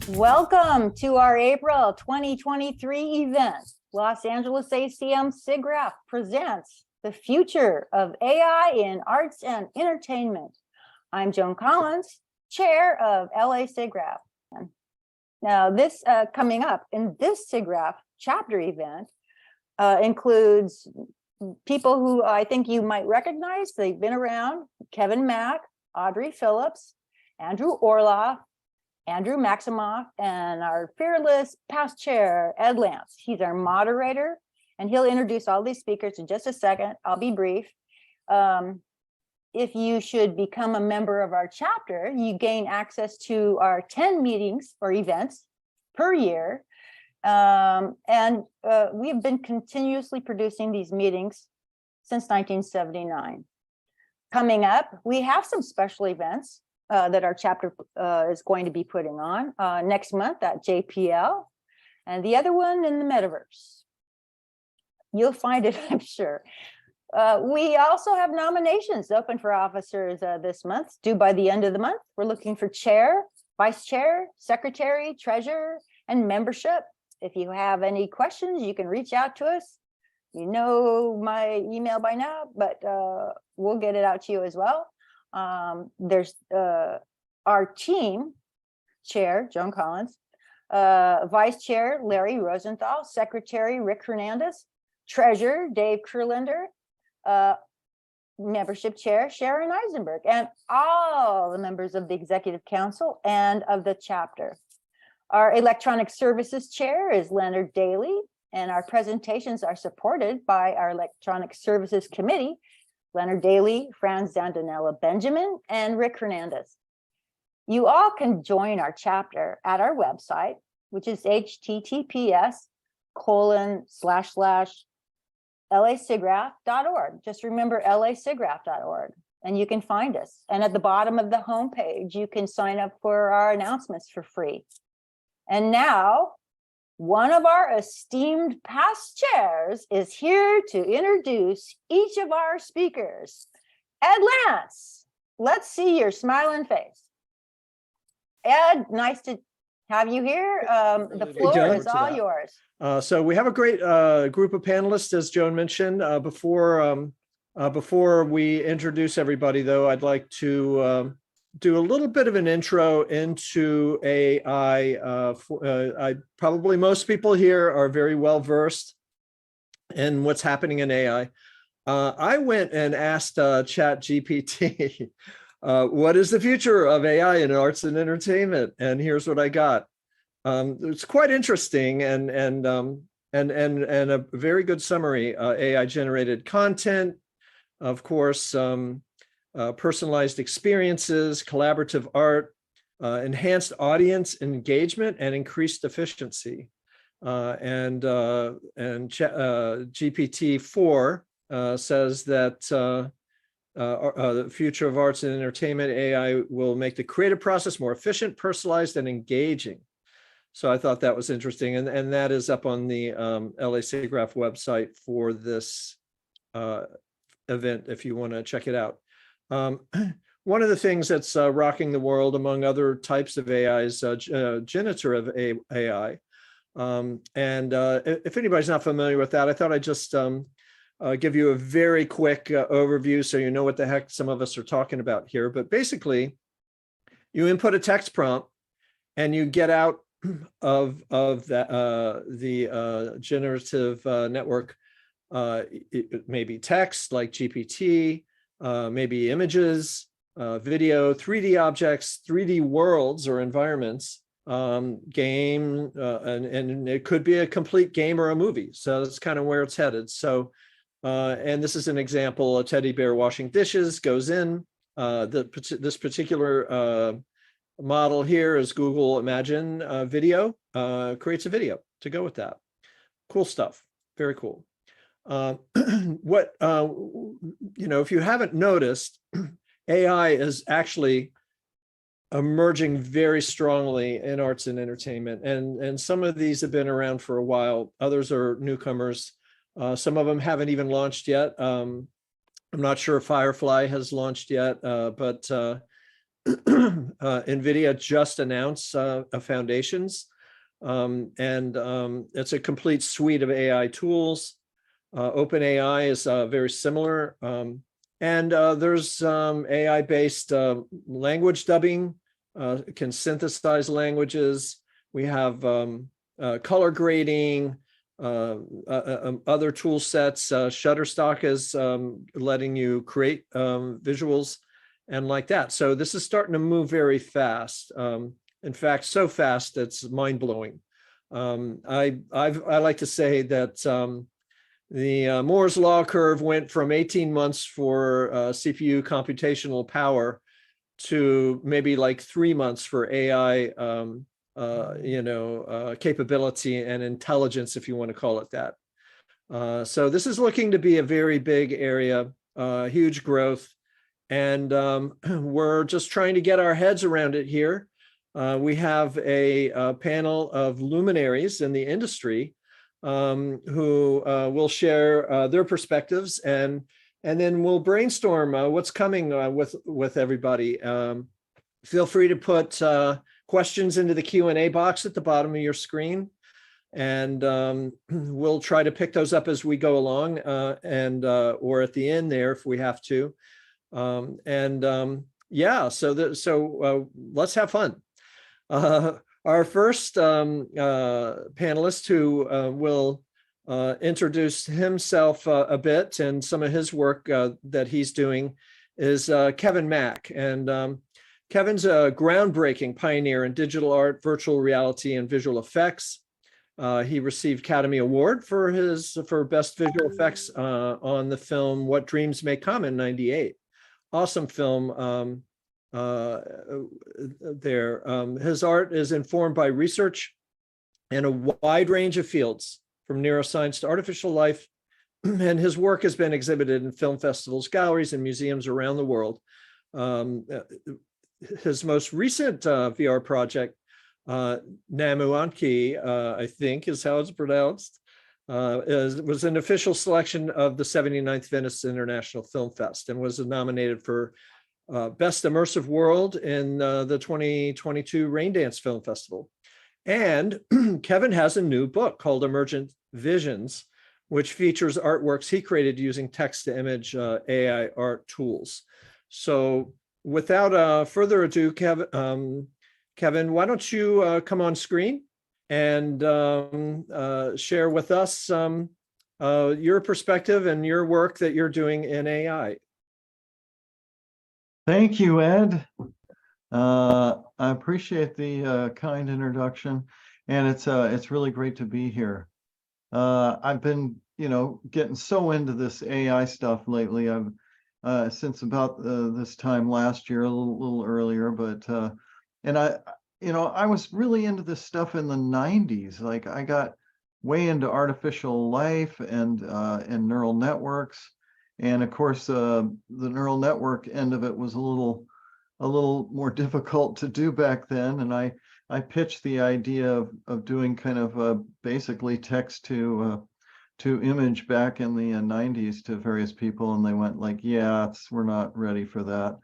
Welcome to our April 2023 event. Los Angeles ACM SIGGRAPH presents the future of AI in arts and entertainment. I'm Joan Collins, chair of LA SIGGRAPH. Now, this coming up in this SIGGRAPH chapter event includes people who I think you might recognize. They've been around: Kevin Mack, Audri Phillips, Andrew Orloff, Andrew Maximov, and our fearless past chair, Ed Lantz. He's our moderator, and he'll introduce all these speakers in just a second. I'll be brief. If you should become a member of our chapter, you gain access to our 10 meetings or events per year. We've been continuously producing these meetings since 1979. Coming up, we have some special events that our chapter is going to be putting on next month at JPL, and the other one in the metaverse. You'll find it, I'm sure. We also have nominations open for officers this month, due by the end of the month. We're looking for chair, vice chair, secretary, treasurer, and membership. If you have any questions, you can reach out to us. You know my email by now, but we'll get it out to you as well. There's our team chair, Joan Collins, vice chair, Larry Rosenthal, secretary, Rick Hernandez, treasurer, Dave Kurlander, membership chair, Sharon Eisenberg, and all the members of the executive council and of the chapter. Our electronic services chair is Leonard Daly, and our presentations are supported by our electronic services committee, Leonard Daly, Franz Zandanella Benjamin, and Rick Hernandez. You all can join our chapter at our website, which is https://LASIGGRAPH.org. Just remember LASIGGRAPH.org, and you can find us. And at the bottom of the homepage, you can sign up for our announcements for free. And now, one of our esteemed past chairs is here to introduce each of our speakers. Ed Lantz, let's see your smiling face. Ed, nice to have you here. The floor is all yours. So we have a great group of panelists, as Joan mentioned. Before we introduce everybody, though, I'd like to do a little bit of an intro into AI. Probably most people here are very well versed in what's happening in AI. I went and asked ChatGPT, what is the future of AI in arts and entertainment? And here's what I got. It's quite interesting and a very good summary. AI generated content, of course, personalized experiences, collaborative art, enhanced audience engagement, and increased efficiency. GPT-4 says that the future of arts and entertainment, AI will make the creative process more efficient, personalized, and engaging. So I thought that was interesting, and that is up on the LA SIGGRAPH website for this event if you want to check it out. One of the things that's rocking the world, among other types of AI, is generative AI. If anybody's not familiar with that, I thought I'd just give you a very quick overview so you know what the heck some of us are talking about here. But basically, you input a text prompt and you get out of the generative network maybe text like GPT, maybe images, video, 3D objects, 3D worlds or environments, game, and it could be a complete game or a movie. So that's kind of where it's headed. So, and this is an example: a teddy bear washing dishes goes in. This particular model here is Google Imagine video, creates a video to go with that. Cool stuff. Very cool. If you haven't noticed, AI is actually emerging very strongly in arts and entertainment, and some of these have been around for a while. Others are newcomers. Some of them haven't even launched yet. I'm not sure if Firefly has launched yet, but NVIDIA just announced Foundations, and it's a complete suite of AI tools. OpenAI is very similar, and there's AI-based language dubbing, can synthesize languages. We have color grading, other tool sets. Shutterstock is letting you create visuals and like that. So this is starting to move very fast. In fact, so fast it's mind-blowing. I like to say that the Moore's law curve went from 18 months for CPU computational power to maybe like 3 months for AI capability and intelligence, if you want to call it that. So this is looking to be a very big area, huge growth. And we're just trying to get our heads around it here. We have a panel of luminaries in the industry who will share their perspectives, and then we'll brainstorm what's coming with everybody. Feel free to put questions into the Q&A box at the bottom of your screen, and we'll try to pick those up as we go along, or at the end there if we have to. Yeah, so let's have fun. Our first panelist, who will introduce himself a bit and some of his work that he's doing, is Kevin Mack. And Kevin's a groundbreaking pioneer in digital art, virtual reality, and visual effects. He received Academy Award for Best Visual Effects on the film What Dreams May Come in '98. Awesome film there. His art is informed by research in a wide range of fields, from neuroscience to artificial life, and his work has been exhibited in film festivals, galleries, and museums around the world. His most recent VR project, Namuanki, I think is how it's pronounced, was an official selection of the 79th Venice International Film Fest and was nominated for Best Immersive World in the 2022 Raindance Film Festival. And Kevin has a new book called Emergent Visions, which features artworks he created using text-to-image AI art tools. So without further ado, Kevin, why don't you come on screen and share with us your perspective and your work that you're doing in AI. Thank you, Ed. I appreciate the kind introduction, and it's really great to be here. I've been, getting so into this AI stuff lately. I've since about this time last year, a little earlier, but and I was really into this stuff in the 90s. Like, I got way into artificial life and neural networks. And of course, the neural network end of it was a little more difficult to do back then. And I pitched the idea of doing kind of basically text to image back in the 90s to various people, and they went like, "Yeah, we're not ready for that."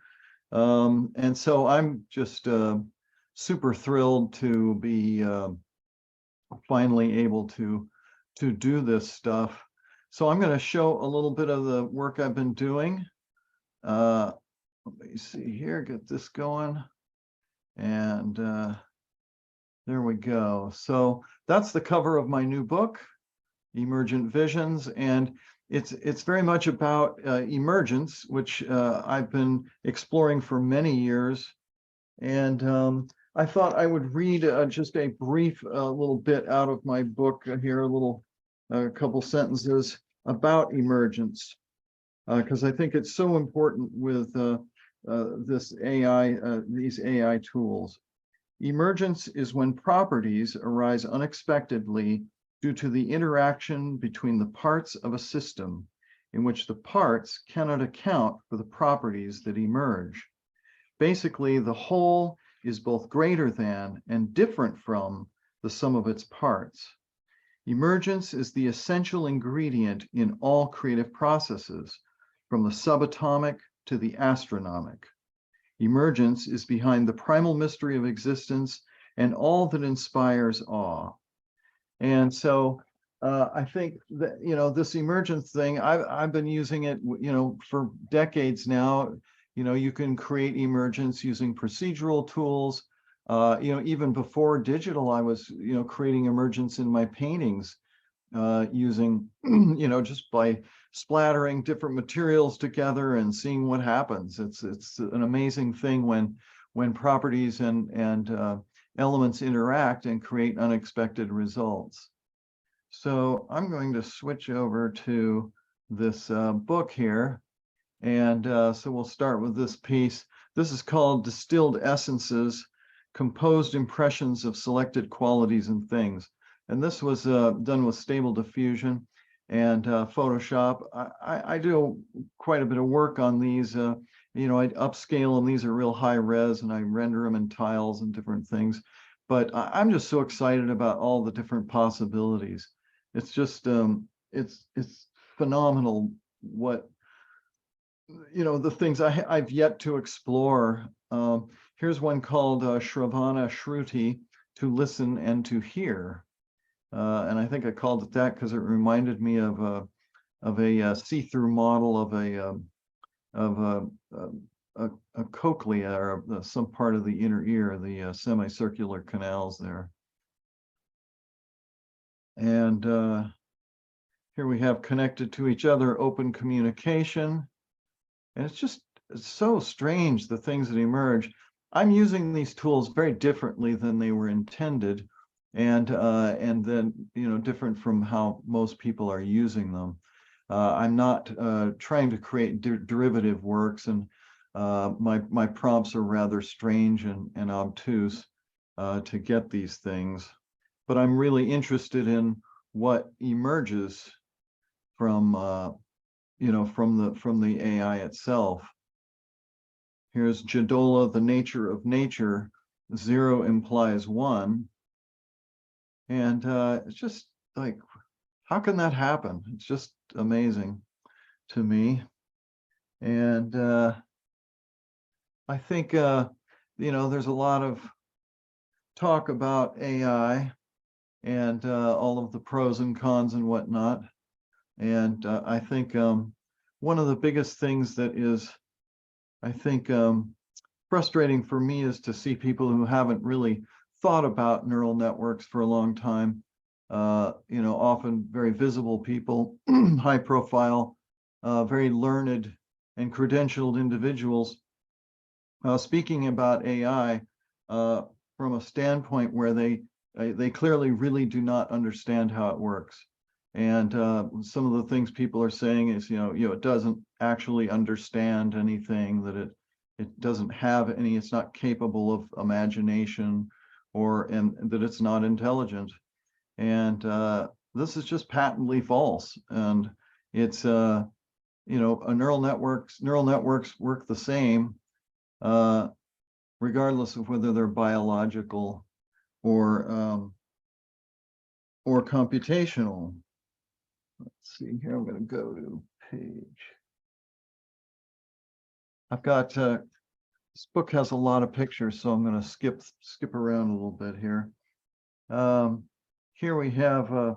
And so I'm just super thrilled to be finally able to do this stuff. So I'm going to show a little bit of the work I've been doing. Let me see here, get this going. And there we go. So that's the cover of my new book, Emergent Visions. And it's very much about emergence, which I've been exploring for many years. And I thought I would read just a brief little bit out of my book here, a couple sentences about emergence, because I think it's so important with these AI tools. Emergence is when properties arise unexpectedly due to the interaction between the parts of a system in which the parts cannot account for the properties that emerge. Basically, the whole is both greater than and different from the sum of its parts. Emergence is the essential ingredient in all creative processes, from the subatomic to the astronomic. Emergence is behind the primal mystery of existence and all that inspires awe. And so I think that, this emergence thing, I've been using it, for decades now. You can create emergence using procedural tools. Even before digital, I was, creating emergence in my paintings using, just by splattering different materials together and seeing what happens. It's an amazing thing when properties and elements interact and create unexpected results. So I'm going to switch over to this book here. And so we'll start with this piece. This is called Distilled Essences, Composed Impressions of Selected Qualities and Things. And this was done with Stable Diffusion and Photoshop. I do quite a bit of work on these. I upscale them. These are real high res, and I render them in tiles and different things. But I'm just so excited about all the different possibilities. It's just it's phenomenal what the things I've yet to explore. Here's one called Shravana Shruti, to listen and to hear. And I think I called it that because it reminded me of a see-through model of a cochlea, or some part of the inner ear, the semicircular canals there. And here we have connected to each other, open communication. And it's so strange, the things that emerge. I'm using these tools very differently than they were intended, and then different from how most people are using them. I'm not trying to create derivative works, and my prompts are rather strange and obtuse to get these things. But I'm really interested in what emerges from from the AI itself. Here's Jadola, the nature of nature. 0 implies 1. And it's just like, how can that happen? It's just amazing to me. And I think, there's a lot of talk about AI and all of the pros and cons and whatnot. And I think one of the biggest things that is, I think, frustrating for me is to see people who haven't really thought about neural networks for a long time, often very visible people, high profile, very learned and credentialed individuals, speaking about AI from a standpoint where they clearly really do not understand how it works. And some of the things people are saying is, it doesn't actually understand anything, that it doesn't have any, it's not capable of imagination, and that it's not intelligent. And this is just patently false. And it's neural networks work the same, regardless of whether they're biological or computational. Let's see here. I'm going to go to page. I've got this book has a lot of pictures, so I'm going to skip around a little bit here. Here we have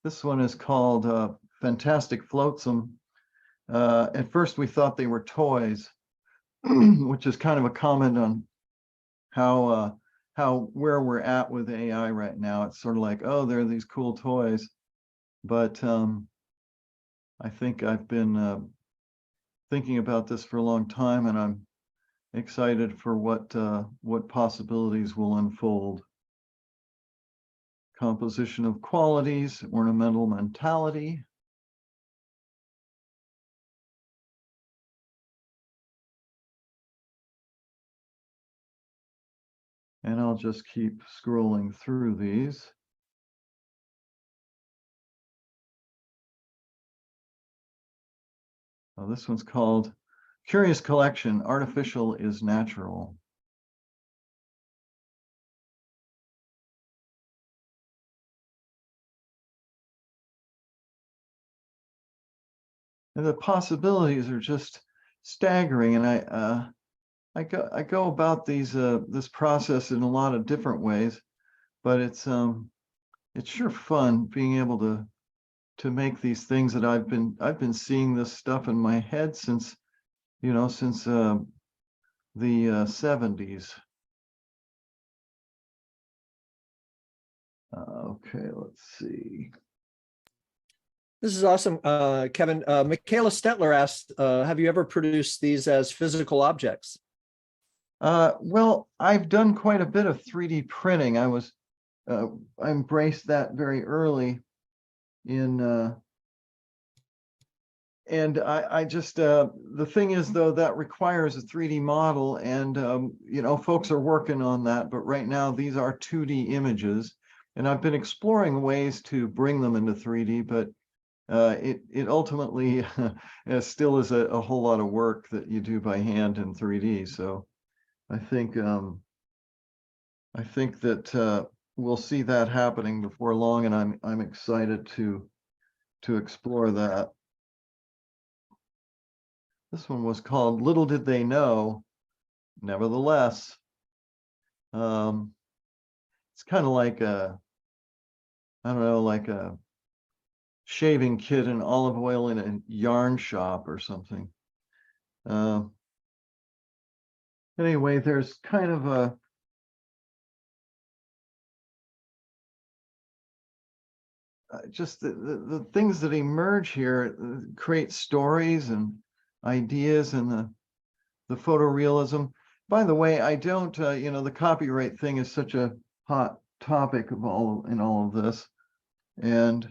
this one is called Fantastic Flotsam. At first, we thought they were toys, which is kind of a comment on how where we're at with AI right now. It's sort of like, oh, there are these cool toys. But I think I've been thinking about this for a long time, and I'm excited for what possibilities will unfold. Composition of qualities, ornamental mentality. And I'll just keep scrolling through these. This one's called Curious Collection, Artificial is Natural. And the possibilities are just staggering. And I go about this process in a lot of different ways, but it's sure fun being able to make these things that I've been seeing this stuff in my head since the 70s. Okay, let's see. This is awesome, Kevin. Michaela Stetler asked, have you ever produced these as physical objects? Well, I've done quite a bit of 3D printing. I embraced that very early in and I just the thing is though that requires a 3D model, and folks are working on that, but right now these are 2D images, and I've been exploring ways to bring them into 3D, but it ultimately still is a whole lot of work that you do by hand in 3D. So I think that we'll see that happening before long, and I'm excited to explore that. This one was called Little Did They Know. Nevertheless, it's kind of like I don't know, like a shaving kit and olive oil in a yarn shop or something. Anyway, there's kind of a just the things that emerge here create stories and ideas, and the photorealism. By the way, I don't the copyright thing is such a hot topic in all of this, and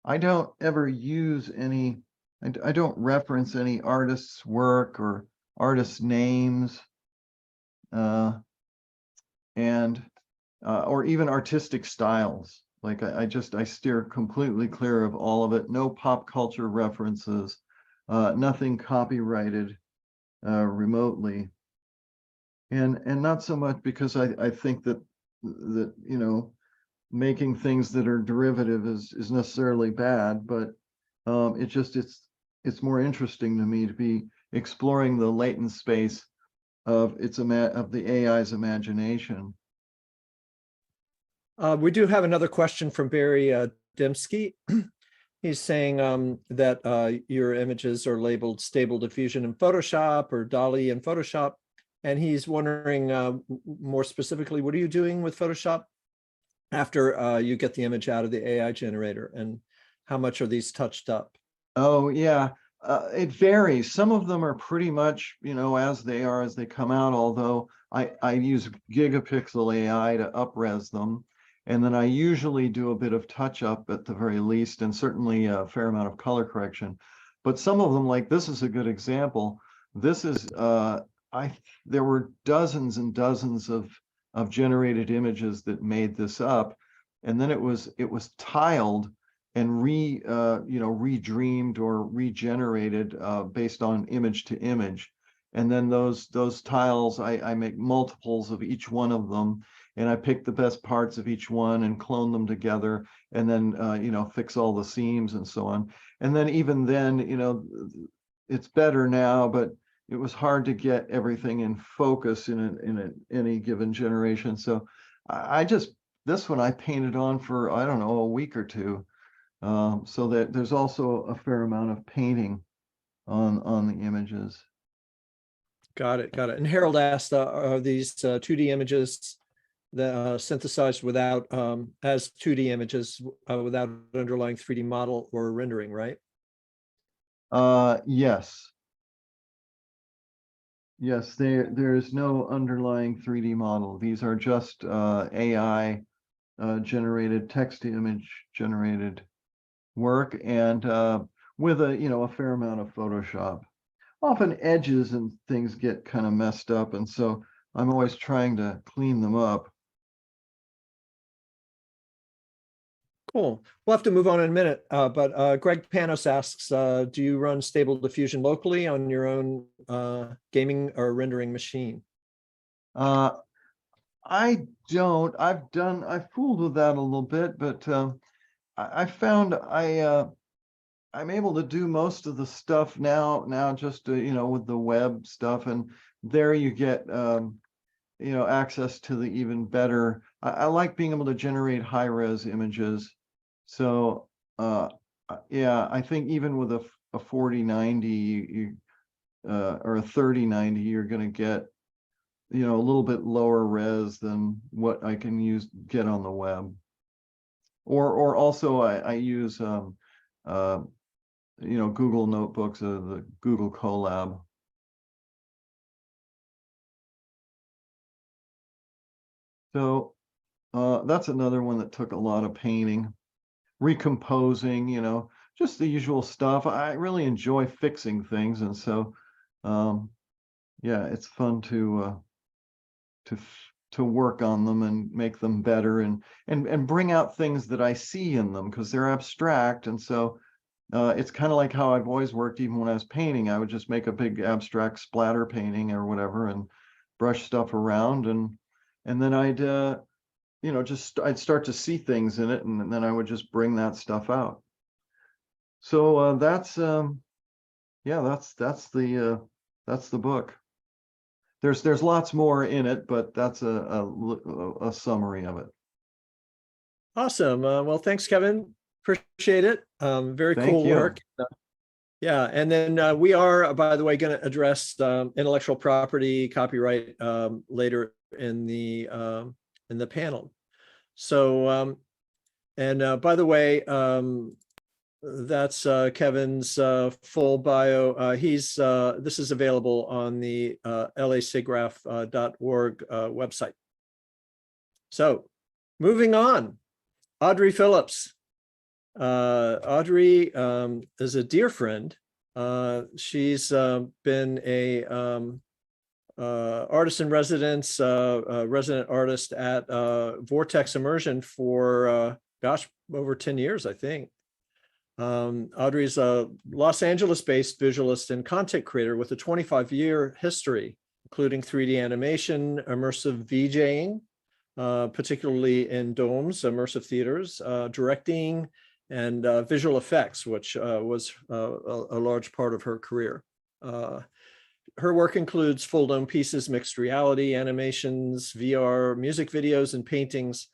I don't ever use any, I don't reference any artists' work or artists' names, and or even artistic styles. Like I steer completely clear of all of it. No pop culture references, nothing copyrighted remotely, and not so much because I think that making things that are derivative is necessarily bad, but it's more interesting to me to be exploring the latent space of the AI's imagination. We do have another question from Barry Dembski. He's saying that your images are labeled Stable Diffusion in Photoshop or DALL-E in Photoshop. And he's wondering more specifically, what are you doing with Photoshop after you get the image out of the AI generator, and how much are these touched up? Oh, yeah. It varies. Some of them are pretty much, as they are as they come out, although I use gigapixel AI to up-res them. And then I usually do a bit of touch up at the very least, and certainly a fair amount of color correction. But some of them, like this is a good example. This is, there were dozens and dozens of generated images that made this up. And then it was tiled and redreamed or regenerated based on image to image. And then those tiles, I make multiples of each one of them, and I pick the best parts of each one and clone them together, and then fix all the seams and so on. And then even then, it's better now, but it was hard to get everything in focus in any given generation. So this one I painted on for, I don't know, a week or two. So that there's also a fair amount of painting on the images. Got it. And Harold asked, are these 2D images that synthesized without as 2D images without underlying 3D model or rendering, right? Yes. Yes, there's no underlying 3D model. These are just AI generated, text to image generated work, and with a fair amount of Photoshop. Often edges and things get kind of messed up, and so I'm always trying to clean them up. Cool. We'll have to move on in a minute, but Greg Panos asks, do you run Stable Diffusion locally on your own gaming or rendering machine? I don't. I've fooled with that a little bit, but I found I'm able to do most of the stuff now just, with the web stuff, and there you get, access to the even better. I like being able to generate high res images. So, yeah, I think even with a 4090 or a 3090, you're going to get, a little bit lower res than what I can get on the web. Or also I use, Google Notebooks, the Google Colab. So that's another one that took a lot of painting, recomposing, just the usual stuff. I really enjoy fixing things, and so yeah, it's fun to work on them and make them better and bring out things that I see in them, because they're abstract. And so it's kind of like how I've always worked. Even when I was painting, I would just make a big abstract splatter painting or whatever and brush stuff around, and then I'd I'd start to see things in it, and then I would just bring that stuff out. So that's the book. There's lots more in it, but that's a summary of it. Awesome. Well, thanks, Kevin. Appreciate it. Very cool work. Yeah, and then we are, by the way, going to address intellectual property, copyright later in the panel. So, and by the way, that's Kevin's full bio. This is available on the LASIGGRAPH.org website. So, moving on, Audri Phillips. Audri is a dear friend. She's been a artist in residence, resident artist at Vortex Immersion for over 10 years, I think. Audri's a Los Angeles-based visualist and content creator with a 25-year history, including 3D animation, immersive VJing, particularly in domes, immersive theaters, directing, and visual effects, which was a large part of her career. Her work includes full dome pieces, mixed reality, animations, VR, music videos, and paintings.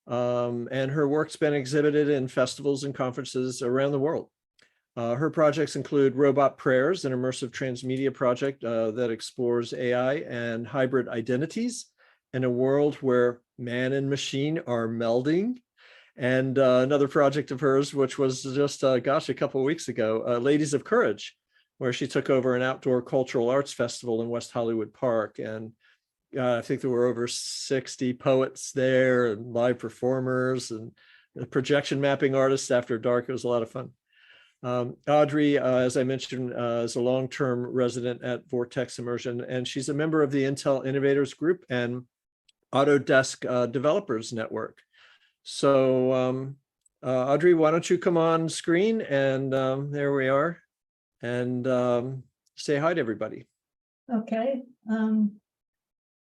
And her work's been exhibited in festivals and conferences around the world. Her projects include Robot Prayers, an immersive transmedia project that explores AI and hybrid identities in a world where man and machine are melding. And another project of hers, which was just, a couple of weeks ago, Ladies of Courage, where she took over an outdoor cultural arts festival in West Hollywood Park. And I think there were over 60 poets there and live performers and projection mapping artists after dark. It was a lot of fun. Audri, as I mentioned, is a long-term resident at Vortex Immersion, and she's a member of the Intel Innovators Group and Autodesk Developers Network. So Audri, why don't you come on screen, and there we are, and say hi to everybody. Okay.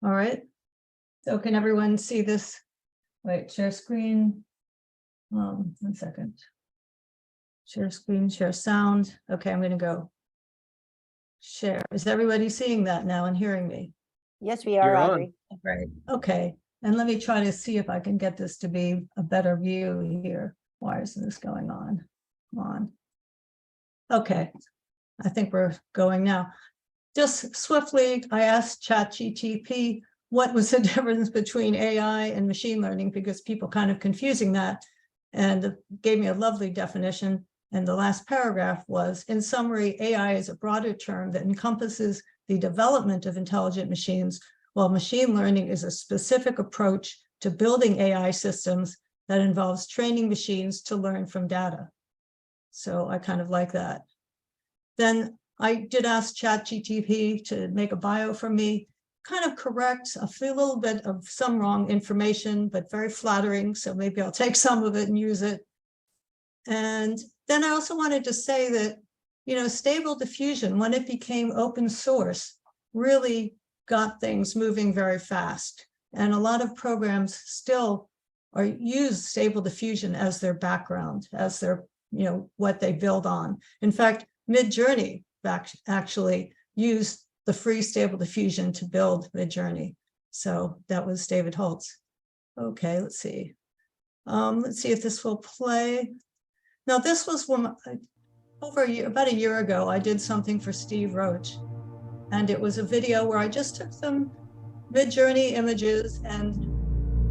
All right. So can everyone see this? Wait, share screen. 1 second. Share screen, share sound. Okay, I'm going to go share. Is everybody seeing that now and hearing me? Yes, we are, You're on. Audri. Great. Okay. And let me try to see if I can get this to be a better view here. Why isn't this going on? Come on. Okay. I think we're going now. Just swiftly, I asked ChatGPT what was the difference between AI and machine learning, because people kind of confusing that, and gave me a lovely definition. And the last paragraph was, in summary, AI is a broader term that encompasses the development of intelligent machines, while machine learning is a specific approach to building AI systems that involves training machines to learn from data. So I kind of like that. Then I did ask ChatGPT to make a bio for me, kind of correct a little bit of some wrong information, but very flattering. So maybe I'll take some of it and use it. And then I also wanted to say that, Stable Diffusion, when it became open source, really got things moving very fast. And a lot of programs still use Stable Diffusion as their background, as their what they build on. In fact, Midjourney actually used the free Stable Diffusion to build Midjourney. So that was David Holtz. Okay, let's see. Let's see if this will play. Now, this was when about a year ago, I did something for Steve Roach. And it was a video where I just took some Midjourney images, and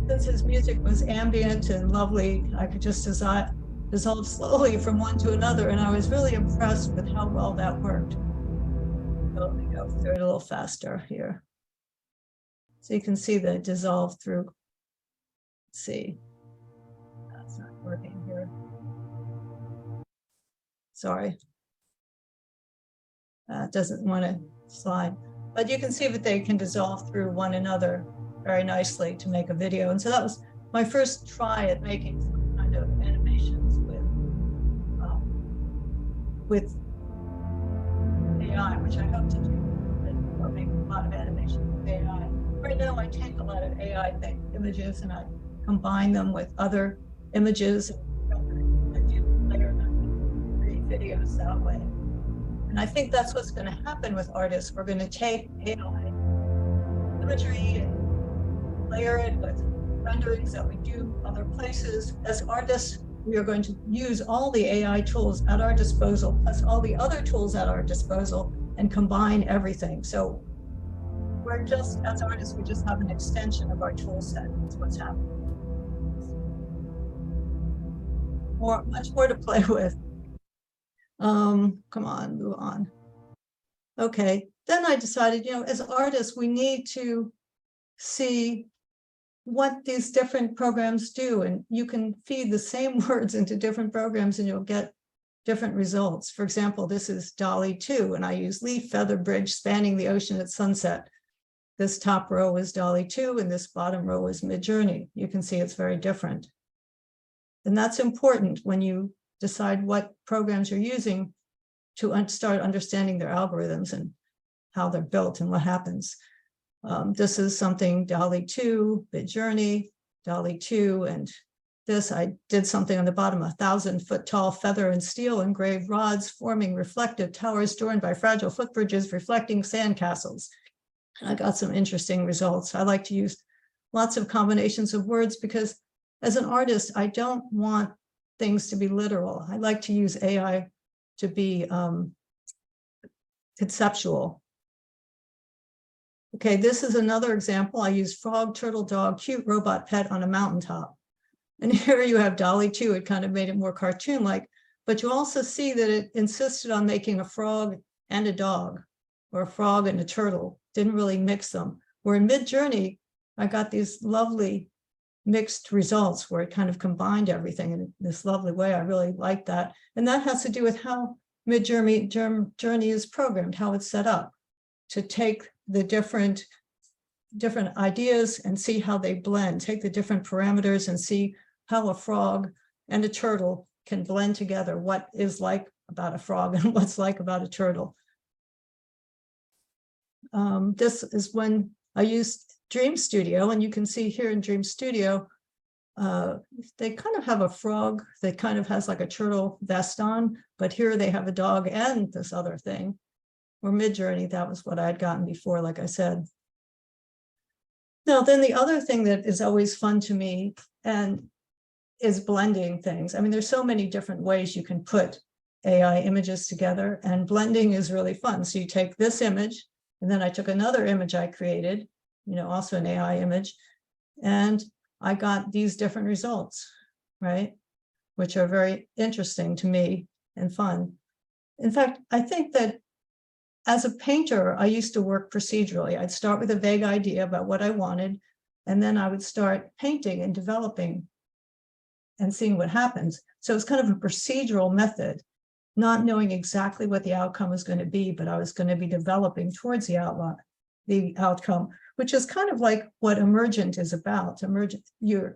since his music was ambient and lovely, I could just dissolve slowly from one to another. And I was really impressed with how well that worked. So let me go through it a little faster here. So you can see the dissolve through. Let's see. That's not working here. Sorry. It doesn't want to slide. But you can see that they can dissolve through one another very nicely to make a video. And so that was my first try at making some kind of animations with AI, which I hope to do. I'll make a lot of animations with AI. Right now, I take a lot of AI images and I combine them with other images. I do layer them, create videos that way. And I think that's what's going to happen with artists. We're going to take AI imagery and layer it with renderings that we do other places. As artists, we are going to use all the AI tools at our disposal, plus all the other tools at our disposal, and combine everything. So we're just, as artists, we just have an extension of our tool set. That's what's happening. Much more to play with. Come on, move on. Okay, then I decided, as artists, we need to see what these different programs do. And you can feed the same words into different programs and you'll get different results. For example, this is DALL-E 2, and I use leaf feather bridge spanning the ocean at sunset. This top row is DALL-E 2, and this bottom row is Midjourney. You can see it's very different. And that's important when you decide what programs you're using to start understanding their algorithms and how they're built and what happens. This is something DALL-E 2, Midjourney, DALL-E 2, and this, I did something on the bottom, 1,000-foot tall feather and steel engraved rods forming reflective towers joined by fragile footbridges reflecting sandcastles. And I got some interesting results. I like to use lots of combinations of words because as an artist, I don't want things to be literal. I like to use AI to be conceptual. Okay, this is another example. I use frog, turtle, dog, cute robot pet on a mountaintop. And here you have DALL-E 2. It kind of made it more cartoon-like, but you also see that it insisted on making a frog and a dog, or a frog and a turtle. Didn't really mix them. Where in Midjourney, I got these lovely mixed results where it kind of combined everything in this lovely way. I really like that. And that has to do with how Midjourney is programmed, how it's set up to take the different ideas and see how they blend, take the different parameters and see how a frog and a turtle can blend together, what is like about a frog and what's like about a turtle. This is when I used Dream Studio, and you can see here in Dream Studio, they kind of have a frog that kind of has like a turtle vest on, but here they have a dog and this other thing. Or Midjourney, that was what I had gotten before, like I said. Now, then the other thing that is always fun to me and is blending things. I mean, there's so many different ways you can put AI images together, and blending is really fun. So you take this image, and then I took another image I created, also an AI image, and I got these different results, right? Which are very interesting to me and fun. In fact, I think that as a painter, I used to work procedurally. I'd start with a vague idea about what I wanted, and then I would start painting and developing and seeing what happens. So it's kind of a procedural method, not knowing exactly what the outcome was going to be, but I was going to be developing towards the outcome, which is kind of like what emergent is about. Emergent, you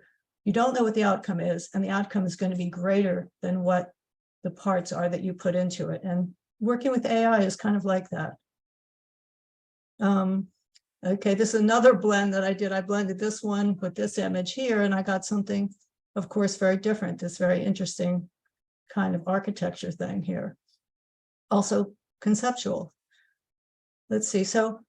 don't know what the outcome is, and the outcome is going to be greater than what the parts are that you put into it. And working with AI is kind of like that. Okay, this is another blend that I did. I blended this one with this image here, and I got something, of course, very different. This very interesting kind of architecture thing here. Also conceptual. Let's see. So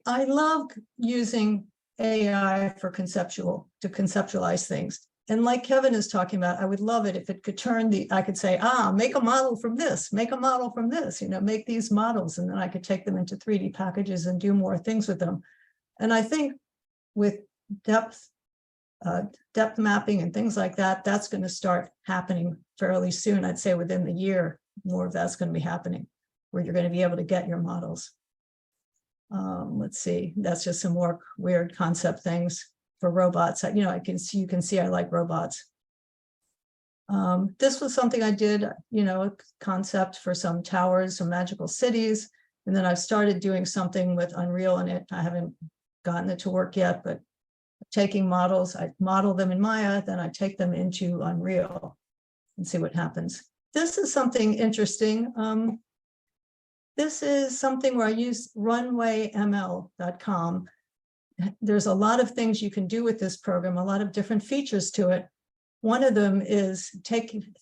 I love using AI for to conceptualize things. And like Kevin is talking about, I would love it if it could I could say, make a model from this, make a model from this, make these models, and then I could take them into 3D packages and do more things with them. And I think with depth mapping and things like that, that's going to start happening fairly soon. I'd say within the year, more of that's going to be happening, where you're going to be able to get your models. Let's see, that's just some more weird concept things for robots. You can see I like robots. This was something I did, a concept for some towers, some magical cities. And then I've started doing something with Unreal in it. I haven't gotten it to work yet, but taking models, I model them in Maya, then I take them into Unreal and see what happens. This is something interesting. This is something where I use runwayml.com. There's a lot of things you can do with this program, a lot of different features to it. One of them is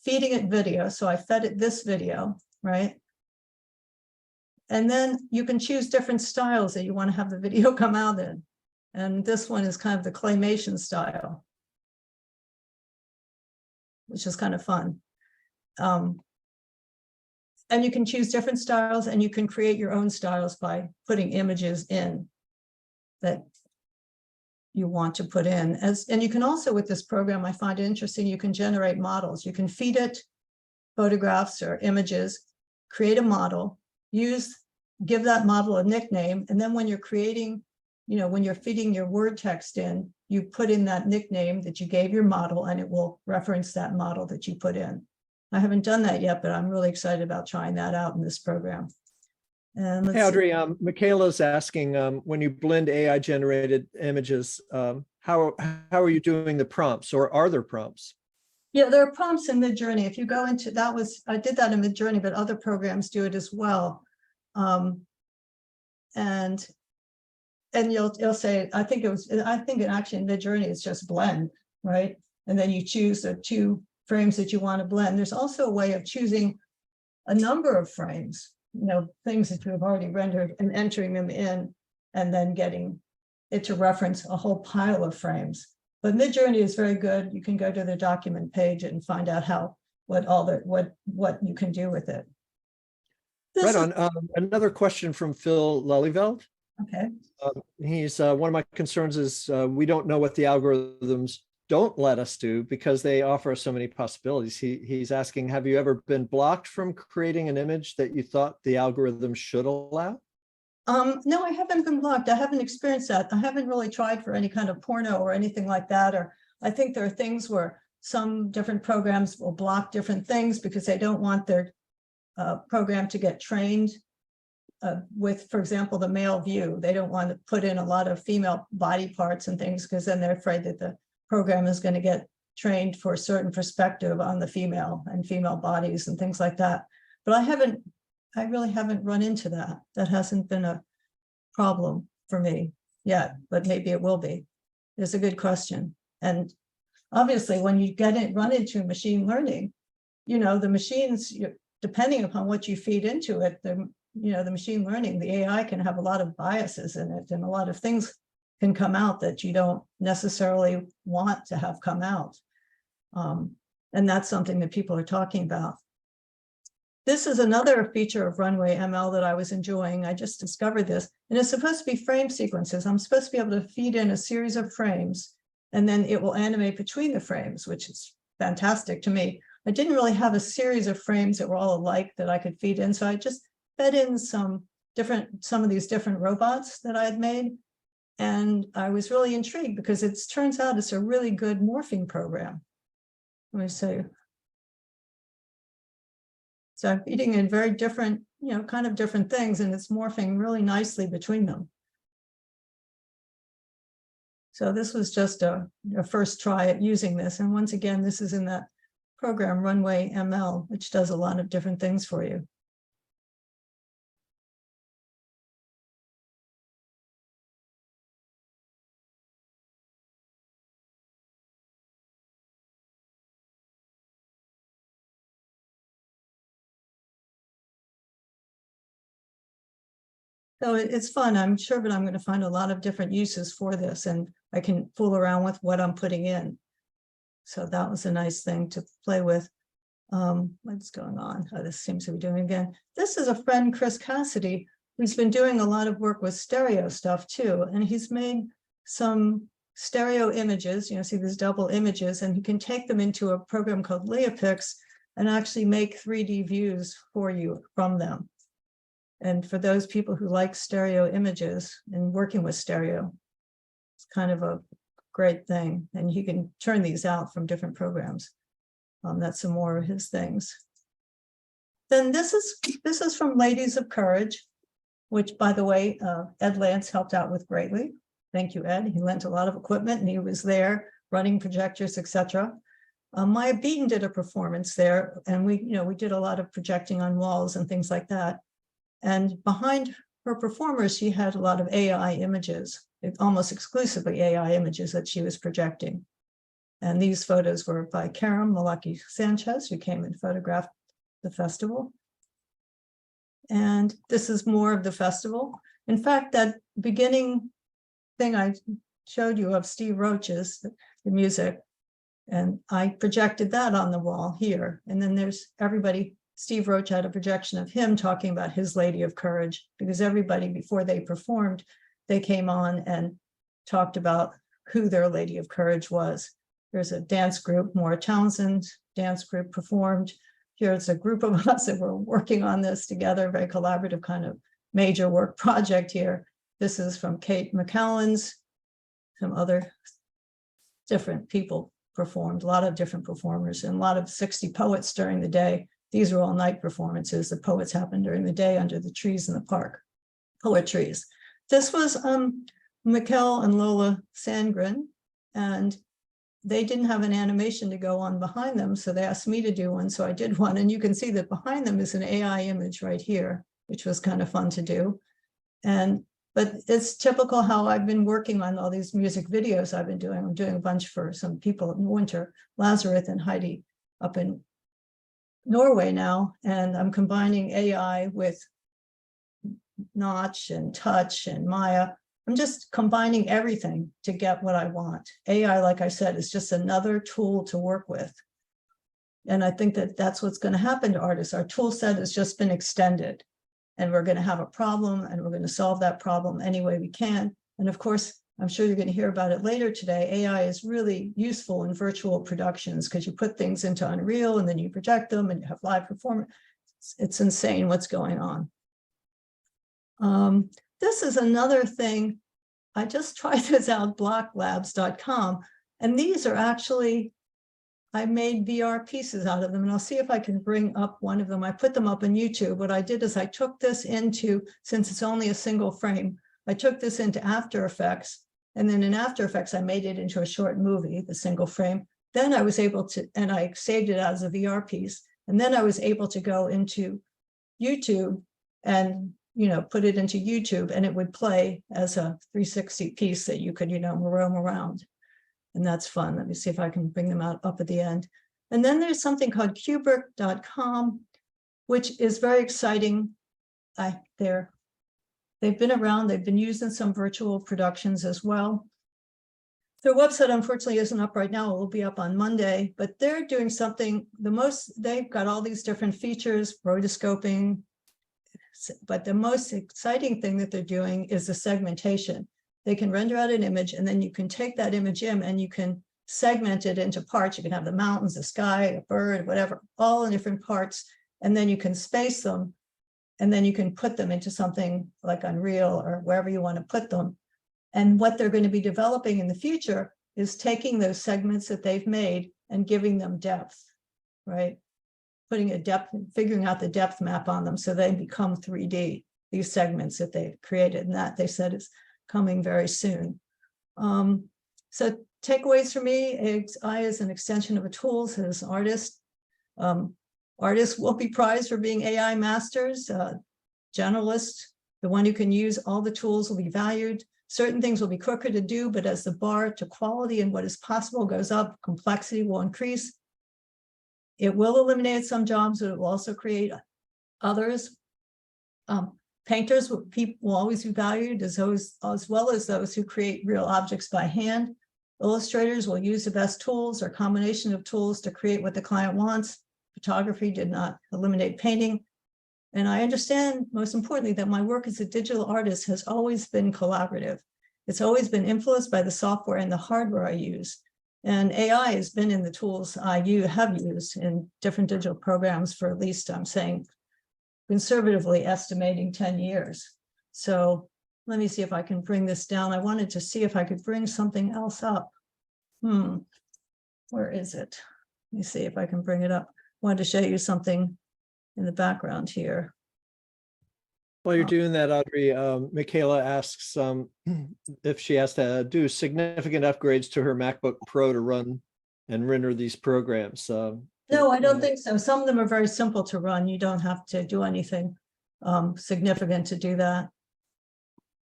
feeding it video. So I fed it this video, right? And then you can choose different styles that you want to have the video come out in. And this one is kind of the claymation style, which is kind of fun. And you can choose different styles, and you can create your own styles by putting images in that you want to put in. And you can also, with this program, I find it interesting, you can generate models. You can feed it photographs or images, create a model, give that model a nickname, and then when you're creating, when you're feeding your word text in, you put in that nickname that you gave your model, and it will reference that model that you put in. I haven't done that yet, but I'm really excited about trying that out in this program. And Hey, Audri, Michaela's asking, when you blend AI generated images, how are you doing the prompts, or are there prompts? Yeah, there are prompts in Midjourney. If you go into I did that in Midjourney, but other programs do it as well. And you'll say, I think actually in Midjourney it's just blend, right? And then you choose the 2 frames that you want to blend. There's also a way of choosing a number of frames, things that you have already rendered, and entering them in, and then getting it to reference a whole pile of frames. But Midjourney is very good. You can go to the document page and find out what you can do with it. Right on. Another question from Phil Lelyveld. Okay. He's one of my concerns is we don't know what the algorithms don't let us do because they offer so many possibilities. He's asking, have you ever been blocked from creating an image that you thought the algorithm should allow? No, I haven't been blocked. I haven't experienced that. I haven't really tried for any kind of porno or anything like that. Or I think there are things where some different programs will block different things because they don't want their program to get trained with, for example, the male view. They don't want to put in a lot of female body parts and things because then they're afraid that the program is going to get trained for a certain perspective on the female and female bodies and things like that. But I really haven't run into that. That hasn't been a problem for me yet, but maybe it will be. It's a good question. And obviously when you run into machine learning, the machines, depending upon what you feed into it, the machine learning, the AI can have a lot of biases in it, and a lot of things can come out that you don't necessarily want to have come out. And that's something that people are talking about. This is another feature of Runway ML that I was enjoying. I just discovered this, and it's supposed to be frame sequences. I'm supposed to be able to feed in a series of frames, and then it will animate between the frames, which is fantastic to me. I didn't really have a series of frames that were all alike that I could feed in, so I just fed in some of these different robots that I had made. And I was really intrigued because it turns out it's a really good morphing program. Let me see. So I'm feeding in very different, kind of different things, and it's morphing really nicely between them. So this was just a first try at using this. And once again, this is in that program Runway ML, which does a lot of different things for you. So it's fun, I'm sure, but I'm going to find a lot of different uses for this, and I can fool around with what I'm putting in. So that was a nice thing to play with. What's going on? Oh, this seems to be doing again. This is a friend, Chris Cassidy, who's been doing a lot of work with stereo stuff too. And he's made some stereo images, see these double images, and you can take them into a program called Leopix and actually make 3D views for you from them. And for those people who like stereo images and working with stereo, it's kind of a great thing. And you can turn these out from different programs. That's some more of his things. Then this is from Ladies of Courage, which, by the way, Ed Lantz helped out with greatly. Thank you, Ed. He lent a lot of equipment and he was there running projectors, etc. Maya Beaton did a performance there, and we did a lot of projecting on walls and things like that. And behind her performers, she had a lot of AI images, almost exclusively AI images that she was projecting. And these photos were by Karam Malaki Sanchez, who came and photographed the festival. And this is more of the festival. In fact, that beginning thing I showed you of Steve Roach's, the music, and I projected that on the wall here. And then there's everybody. Steve Roach had a projection of him talking about his Lady of Courage, because everybody, before they performed, they came on and talked about who their Lady of Courage was. There's a dance group, Maura Townsend dance group performed. Here's a group of us that were working on this together, very collaborative kind of major work project here. This is from Kate McCallan's, some other different people performed, a lot of different performers, and a lot of 60 poets during the day. These are all night performances. The poets happened during the day under the trees in the park, poetries. This was Mikkel and Lola Sandgren, and they didn't have an animation to go on behind them, so they asked me to do one, so I did one. And you can see that behind them is an AI image right here, which was kind of fun to do. But it's typical how I've been working on all these music videos I've been doing. I'm doing a bunch for some people in Winter, Lazarus and Heidi up in Norway now, and I'm combining AI with Notch and Touch and Maya. I'm just combining everything to get what I want. AI, like I said, is just another tool to work with. And I think that that's what's going to happen to artists. Our tool set has just been extended, and we're going to have a problem, and we're going to solve that problem any way we can. And of course, I'm sure you're going to hear about it later today. AI is really useful in virtual productions because you put things into Unreal and then you project them and you have live performance. It's insane what's going on. This is another thing. I just tried this out, blocklabs.com, and these are actually, I made VR pieces out of them, and I'll see if I can bring up one of them. I put them up on YouTube. What I did is I took this into, since it's only a single frame, I took this into After Effects, and then in After Effects, I made it into a short movie, the single frame. Then I was able to, and I saved it as a VR piece, and then I was able to go into YouTube and put it into YouTube, and it would play as a 360 piece that you could, roam around. And that's fun. Let me see if I can bring them up at the end. And then there's something called Kubrick.com, which is very exciting. They've been around. They've been used in some virtual productions as well. Their website, unfortunately, isn't up right now. It will be up on Monday, but they're doing something. They've got all these different features, rotoscoping, but the most exciting thing that they're doing is the segmentation. They can render out an image, and then you can take that image in and you can segment it into parts. You can have the mountains, the sky, a bird, whatever, all in different parts, and then you can space them, and then you can put them into something like Unreal or wherever you want to put them. And what they're going to be developing in the future is taking those segments that they've made and giving them depth, right? Putting a depth, figuring out the depth map on them so they become 3D, these segments that they've created. And that, they said, is coming very soon. So takeaways for me, AI is an extension of a tool as an artist. Artists will be prized for being AI masters. Generalists, the one who can use all the tools, will be valued. Certain things will be quicker to do, but as the bar to quality and what is possible goes up, complexity will increase. It will eliminate some jobs, but it will also create others. Painters will always be valued as well as those who create real objects by hand. Illustrators will use the best tools or combination of tools to create what the client wants. Photography did not eliminate painting. And I understand, most importantly, that my work as a digital artist has always been collaborative. It's always been influenced by the software and the hardware I use. And AI has been in the tools I have used in different digital programs for at least, I'm saying, conservatively estimating 10 years. So let me see if I can bring this down. I wanted to see if I could bring something else up. Where is it? Let me see if I can bring it up. I wanted to show you something in the background here. While you're doing that, Audri, Michaela asks if she has to do significant upgrades to her MacBook Pro to run and render these programs. No, I don't think so. Some of them are very simple to run. You don't have to do anything significant to do that.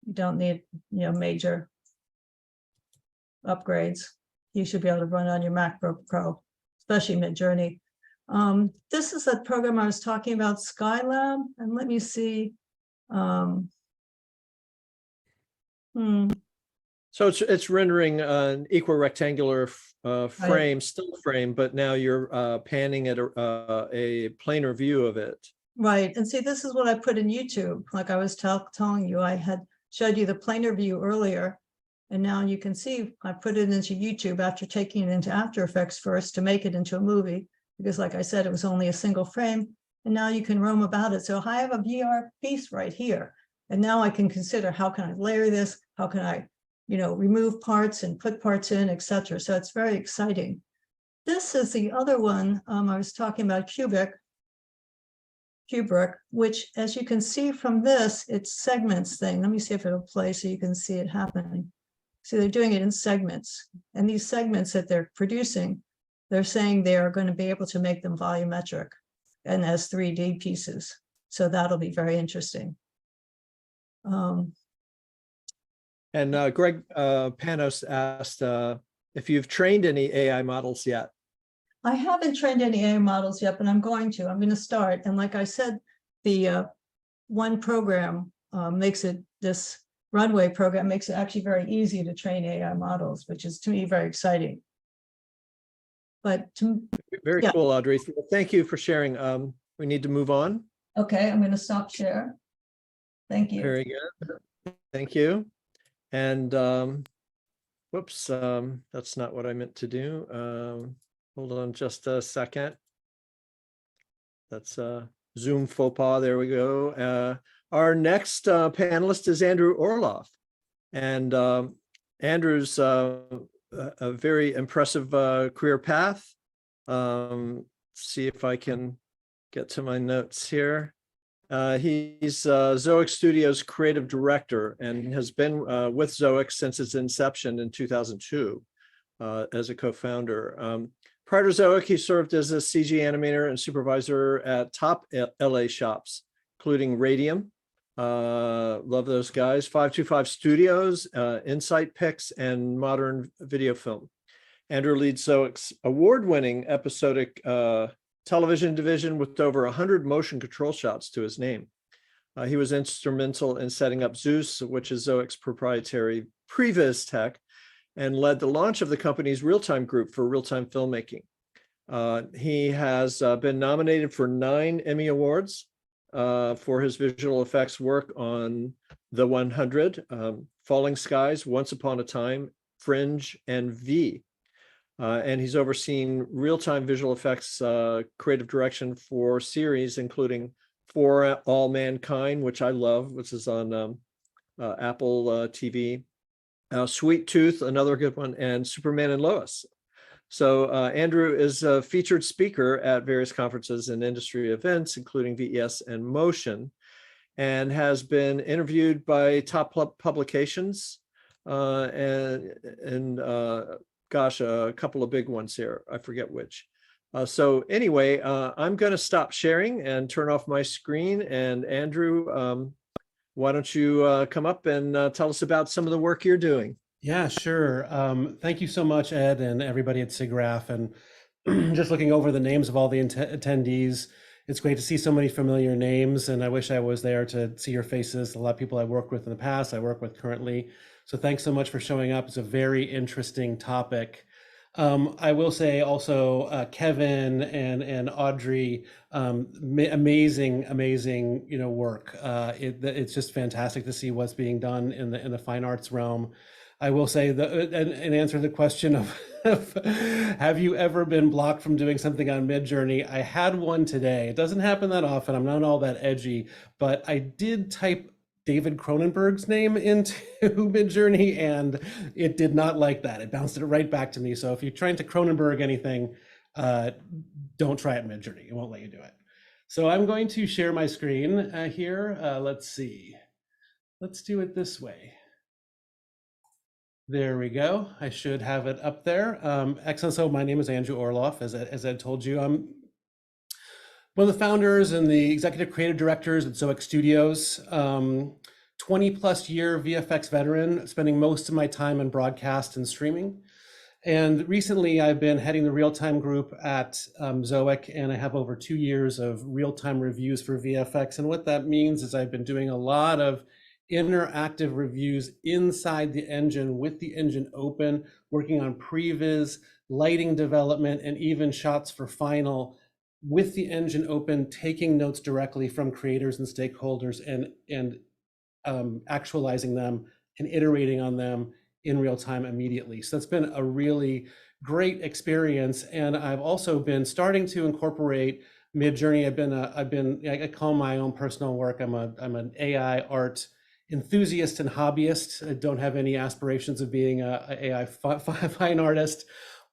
You don't need, major upgrades. You should be able to run on your MacBook Pro, especially Midjourney. This is a program I was talking about, Skylab, and let me see. So it's rendering an equal rectangular frame, still frame, but now you're panning at a planar view of it. Right, and see, this is what I put in YouTube. Like I was telling you, I had showed you the planar view earlier, and now you can see I put it into YouTube after taking it into After Effects first to make it into a movie, because like I said, it was only a single frame, and now you can roam about it. So I have a VR piece right here, and now I can consider how can I layer this, how can I remove parts and put parts in, etc. So it's very exciting. This is the other one I was talking about, Kubrick, which, as you can see from this, it's segments thing. Let me see if it'll play so you can see it happening. So they're doing it in segments, and these segments that they're producing, they're saying they are going to be able to make them volumetric and as 3D pieces. So that'll be very interesting. And Greg Panos asked if you've trained any AI models yet. I haven't trained any AI models yet, but I'm going to. I'm going to start. And like I said, the one program this runway program makes it actually very easy to train AI models, which is to me very exciting. But Very cool, Audrey. Thank you for sharing. We need to move on. Okay, I'm going to stop share. Thank you. Very good. Thank you. And whoops, that's not what I meant to do. Hold on just a second. That's Zoom faux pas. There we go. Our next panelist is Andrew Orloff. And Andrew's a very impressive career path. See if I can get to my notes here. He's Zoic Studios creative director and has been with Zoic since its inception in 2002 as a co-founder. Prior to Zoic, he served as a CG animator and supervisor at top LA shops, including Radium. Love those guys. 525 Studios, Insight Picks, and Modern Video Film. Andrew leads Zoic's award-winning episodic television division with over 100 motion control shots to his name. He was instrumental in setting up Zeus, which is Zoic's proprietary previs tech, and led the launch of the company's real-time group for real-time filmmaking. He has been nominated for 9 Emmy Awards for his visual effects work on The 100, Falling Skies, Once Upon a Time, Fringe, and V. And he's overseen real-time visual effects creative direction for series, including For All Mankind, which I love, which is on Apple TV, Sweet Tooth, another good one, and Superman and Lois. So Andrew is a featured speaker at various conferences and industry events, including VES and Motion, and has been interviewed by top publications and gosh, a couple of big ones here. I forget which. So anyway, I'm going to stop sharing and turn off my screen. And Andrew, why don't you come up and tell us about some of the work you're doing? Yeah, sure. Thank you so much, Ed, and everybody at SIGGRAPH. And just looking over the names of all the attendees, It's great to see so many familiar names, and I wish I was there to see your faces. A lot of people I worked with in the past, I work with currently. So thanks so much for showing up. It's a very interesting topic. I will say also Kevin and Audri, amazing work. It's just fantastic to see what's being done in the fine arts realm. I will say that and answer the question of have you ever been blocked from doing something on Midjourney? I had one today. It doesn't happen that often. I'm not all that edgy, but I did type David Cronenberg's name into Midjourney, and it did not like that. It bounced it right back to me. So if you're trying to Cronenberg anything, don't try it in Midjourney. It won't let you do it. So I'm going to share my screen here. Let's see. Let's do it this way. There we go. I should have it up there. Excellent. So my name is Andrew Orloff, as I told you. I'm one of the founders and the executive creative directors at Zoic Studios. 20 plus year VFX veteran, spending most of my time in broadcast and streaming. And recently I've been heading the real-time group at Zoic, and I have over 2 years of real-time reviews for VFX. And what that means is I've been doing a lot of interactive reviews inside the engine with the engine open, working on previs, lighting development, and even shots for final with the engine open, taking notes directly from creators and stakeholders and actualizing them and iterating on them in real time immediately. So that's been a really great experience. And I've also been starting to incorporate Midjourney. I call my own personal work, I'm an AI art enthusiast and hobbyist. I don't have any aspirations of being a AI fine artist,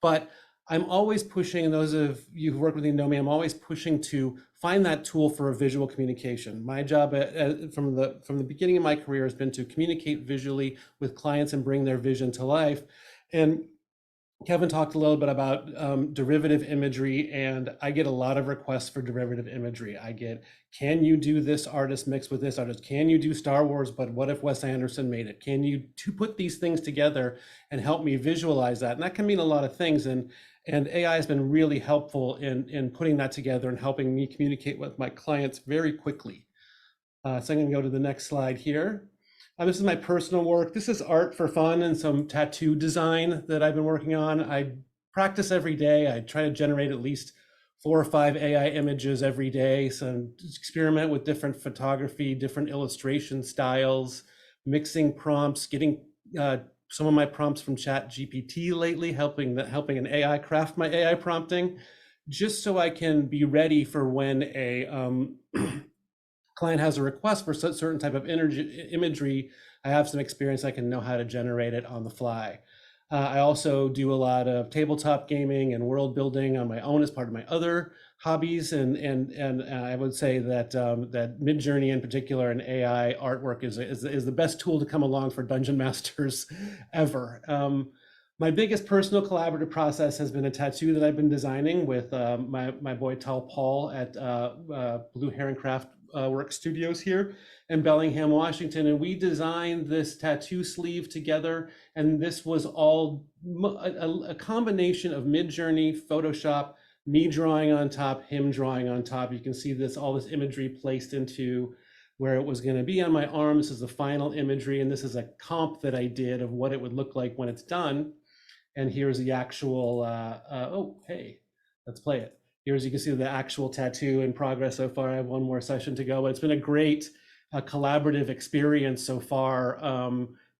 but I'm always pushing, and those of you who work with me know me, I'm always pushing to find that tool for a visual communication. My job from the beginning of my career has been to communicate visually with clients and bring their vision to life. And Kevin talked a little bit about derivative imagery, and I get a lot of requests for derivative imagery. I get, can you do this artist mixed with this artist? Can you do Star Wars, but what if Wes Anderson made it? Can you put these things together and help me visualize that? And that can mean a lot of things. And AI has been really helpful in putting that together and helping me communicate with my clients very quickly. So I'm going to go to the next slide here. This is my personal work. This is art for fun and some tattoo design that I've been working on. I practice every day. I try to generate at least 4 or 5 AI images every day. So experiment with different photography, different illustration styles, mixing prompts, getting some of my prompts from ChatGPT lately, helping an AI craft my AI prompting, just so I can be ready for when a client has a request for a certain type of imagery. I have some experience. I can know how to generate it on the fly. I also do a lot of tabletop gaming and world building on my own as part of my other hobbies. And I would say that that Midjourney in particular and AI artwork is the best tool to come along for dungeon masters ever. My biggest personal collaborative process has been a tattoo that I've been designing with my boy Tal Paul at Blue Heron Craft Work Studios here in Bellingham, Washington. And we designed this tattoo sleeve together. And this was all a combination of Midjourney, Photoshop, me drawing on top, him drawing on top. You can see all this imagery placed into where it was going to be on my arm. This is the final imagery. And this is a comp that I did of what it would look like when it's done. And here's the actual, oh, hey, let's play it. Here's, you can see the actual tattoo in progress so far. I have one more session to go, but it's been a great collaborative experience so far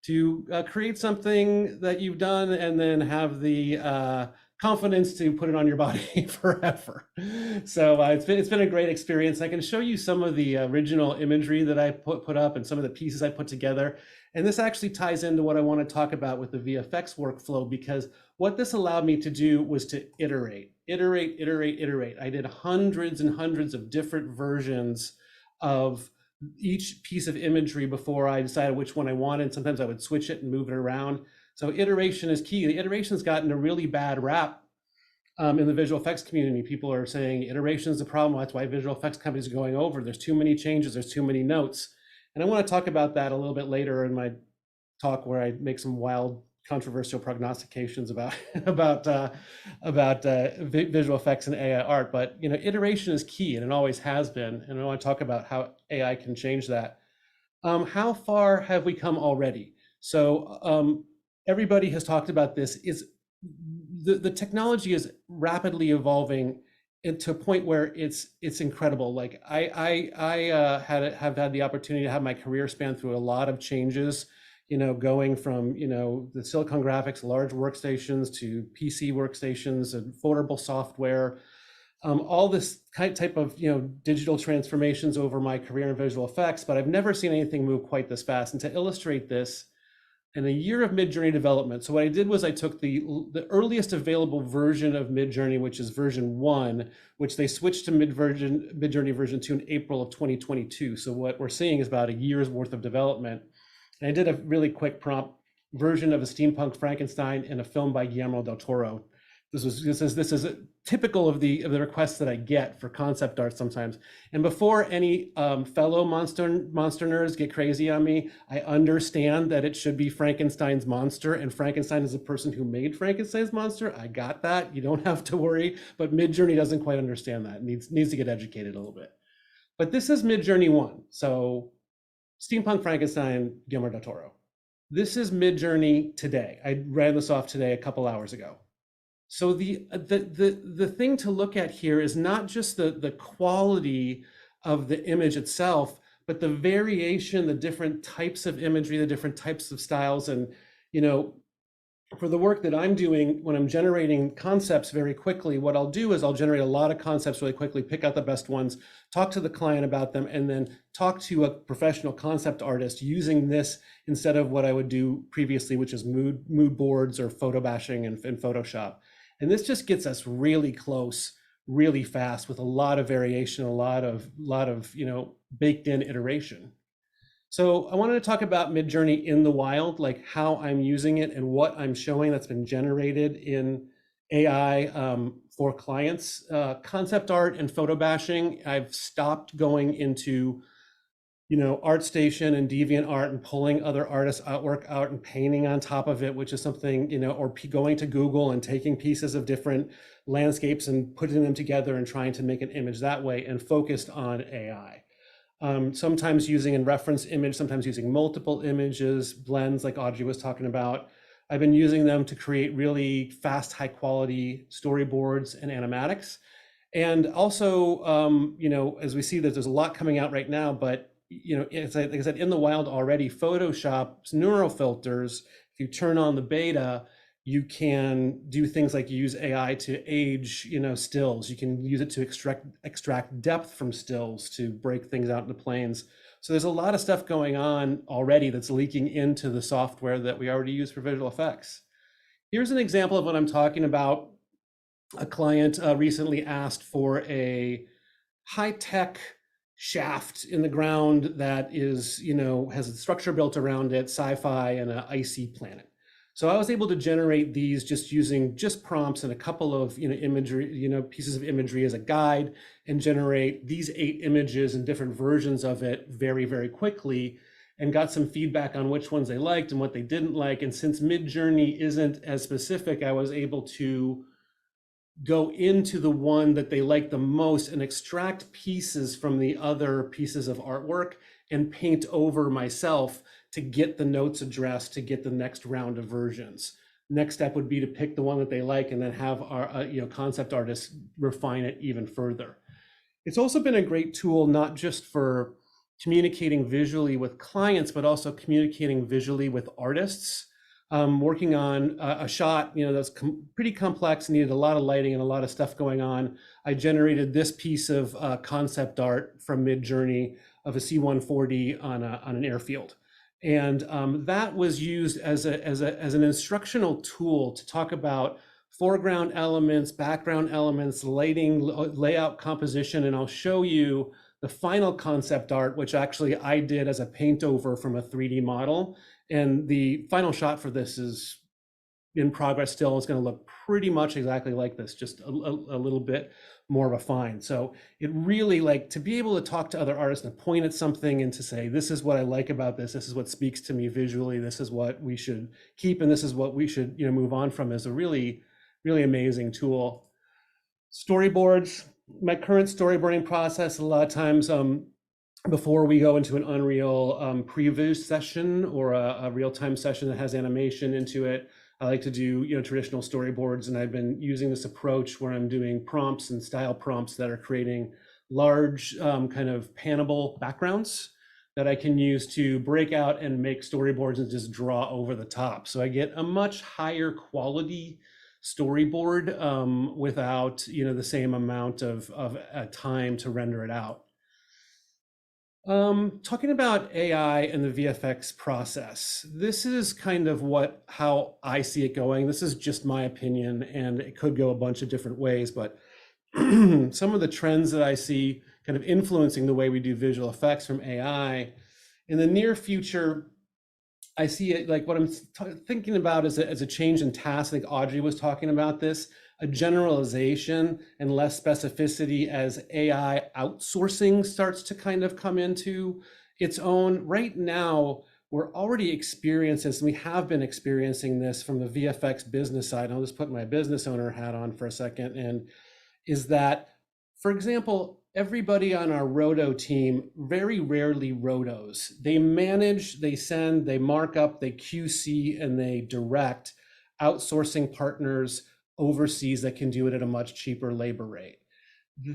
to create something that you've done and then have the confidence to put it on your body forever. So it's been a great experience. I can show you some of the original imagery that I put up and some of the pieces I put together. And this actually ties into what I want to talk about with the VFX workflow, because what this allowed me to do was to iterate. I did hundreds and hundreds of different versions of each piece of imagery before I decided which one I wanted. Sometimes I would switch it and move it around. So iteration is key. The iteration's gotten a really bad rap in the visual effects community. People are saying iteration is the problem. That's why visual effects companies are going over. There's too many changes. There's too many notes. And I want to talk about that a little bit later in my talk, where I make some wild controversial prognostications about visual effects and AI art, but iteration is key, and it always has been. And I want to talk about how AI can change that. How far have we come already? So everybody has talked about this. The technology is rapidly evolving to a point where it's incredible. Like I have had the opportunity to have my career span through a lot of changes, going from, the Silicon Graphics, large workstations to PC workstations and foldable software, all this type of, digital transformations over my career in visual effects, but I've never seen anything move quite this fast. And to illustrate this, in a year of Midjourney development, so what I did was I took the earliest available version of Midjourney, which is version 1, which they switched to Midjourney version 2 in April of 2022. So what we're seeing is about a year's worth of development. And I did a really quick prompt version of a steampunk Frankenstein in a film by Guillermo del Toro. This is typical of the requests that I get for concept art sometimes. And before any fellow monster nerds get crazy on me, I understand that it should be Frankenstein's monster, and Frankenstein is the person who made Frankenstein's monster. I got that. You don't have to worry. But Midjourney doesn't quite understand that. It needs to get educated a little bit. But this is Midjourney 1. So steampunk Frankenstein, Guillermo del Toro. This is Midjourney today. I ran this off today a couple hours ago. So the thing to look at here is not just the quality of the image itself, but the variation, the different types of imagery, the different types of styles. And, for the work that I'm doing, when I'm generating concepts very quickly, what I'll do is I'll generate a lot of concepts really quickly, pick out the best ones, talk to the client about them, and then talk to a professional concept artist using this instead of what I would do previously, which is mood boards or photo bashing in Photoshop. And this just gets us really close, really fast, with a lot of variation, a lot of baked in iteration. So I wanted to talk about Midjourney in the wild, like how I'm using it and what I'm showing that's been generated in AI for clients. Concept art and photo bashing, I've stopped going into ArtStation and DeviantArt and pulling other artists' artwork out and painting on top of it, which is something, or going to Google and taking pieces of different landscapes and putting them together and trying to make an image that way, and focused on AI. Sometimes using a reference image, sometimes using multiple images, blends like Audri was talking about. I've been using them to create really fast, high quality storyboards and animatics. And also, as we see that there's a lot coming out right now, but like I said, in the wild already, Photoshop's neural filters, if you turn on the beta, you can do things like use AI to age, stills. You can use it to extract depth from stills to break things out into planes. So there's a lot of stuff going on already that's leaking into the software that we already use for visual effects. Here's an example of what I'm talking about. A client recently asked for a high-tech shaft in the ground that is, has a structure built around it, sci-fi, and an icy planet. So I was able to generate these just using prompts and a couple of imagery, pieces of imagery as a guide, and generate these 8 images and different versions of it very, very quickly, and got some feedback on which ones they liked and what they didn't like. And since Midjourney isn't as specific, I was able to go into the one that they like the most and extract pieces from the other pieces of artwork and paint over myself to get the notes addressed, to get the next round of versions. Next step would be to pick the one that they like and then have our concept artists refine it even further. It's also been a great tool, not just for communicating visually with clients, but also communicating visually with artists. Working on a shot, that's pretty complex, needed a lot of lighting and a lot of stuff going on. I generated this piece of concept art from Midjourney of a C-140 on an airfield. And that was used as an instructional tool to talk about foreground elements, background elements, lighting, layout, composition, and I'll show you the final concept art, which actually I did as a paint over from a 3D model. And the final shot for this is, in progress still. It's going to look pretty much exactly like this, just a little bit more refined. So it really, like, to be able to talk to other artists and point at something and to say, this is what I like about this is what speaks to me visually, this is what we should keep, and this is what we should, move on from, is a really, really amazing tool. Storyboards, my current storyboarding process, a lot of times before we go into an Unreal preview session or a real-time session that has animation into it, I like to do traditional storyboards, and I've been using this approach where I'm doing prompts and style prompts that are creating large kind of panable backgrounds that I can use to break out and make storyboards and just draw over the top. So I get a much higher quality storyboard without the same amount of time to render it out. Talking about AI and the VFX process, this is kind of how I see it going. This is just my opinion, and it could go a bunch of different ways, but some of the trends that I see kind of influencing the way we do visual effects from AI in the near future, I see it like what I'm thinking about as a change in task. I think Audri was talking about this, a generalization and less specificity as AI outsourcing starts to kind of come into its own. Right now, we're already experiencing this, and we have been experiencing this from the VFX business side. I'll just put my business owner hat on for a second, and is that, for example, everybody on our roto team very rarely rotos. They manage, they send, they mark up, they QC, and they direct outsourcing partners overseas that can do it at a much cheaper labor rate.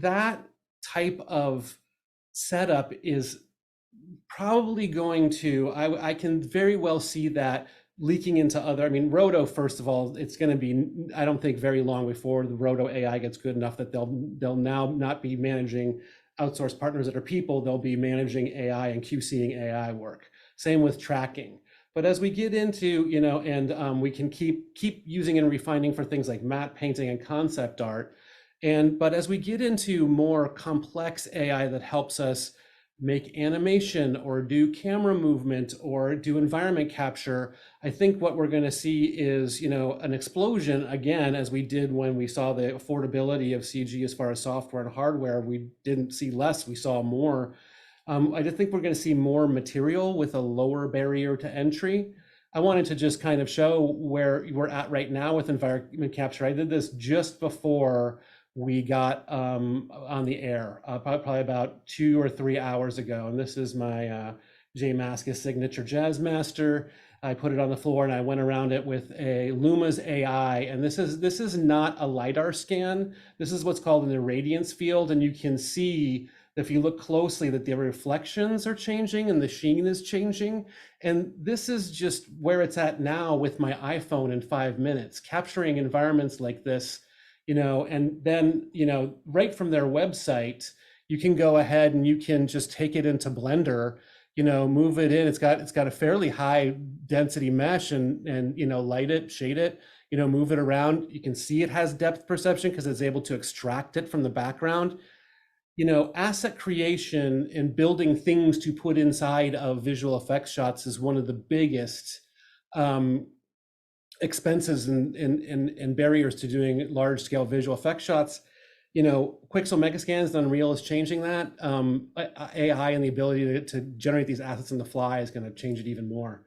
That type of setup is probably going to, I can very well see that leaking into other, roto, first of all, it's going to be, I don't think very long before the roto AI gets good enough that they'll now not be managing outsourced partners that are people, they'll be managing AI and QCing AI work. Same with tracking. But as we get into, and we can keep using and refining for things like matte painting and concept art. But as we get into more complex AI that helps us make animation or do camera movement or do environment capture, I think what we're going to see is, an explosion again, as we did when we saw the affordability of CG as far as software and hardware. We didn't see less, we saw more. I just think we're going to see more material with a lower barrier to entry. I wanted to just kind of show where we're at right now with environment capture. I did this just before we got on the air, probably about 2 or 3 hours ago. And this is my J Mascis signature Jazz Master. I put it on the floor and I went around it with a Luma's AI. And this is not a LiDAR scan. This is what's called an irradiance field. And you can see, if you look closely, that the reflections are changing and the sheen is changing. And this is just where it's at now with my iPhone in 5 minutes, capturing environments like this, and then, right from their website, you can go ahead and you can just take it into Blender, move it in. It's got a fairly high density mesh and light it, shade it, move it around. You can see it has depth perception because it's able to extract it from the background. Asset creation and building things to put inside of visual effects shots is one of the biggest expenses and barriers to doing large scale visual effects shots. Quixel Megascans and Unreal is changing that. AI and the ability to generate these assets on the fly is going to change it even more.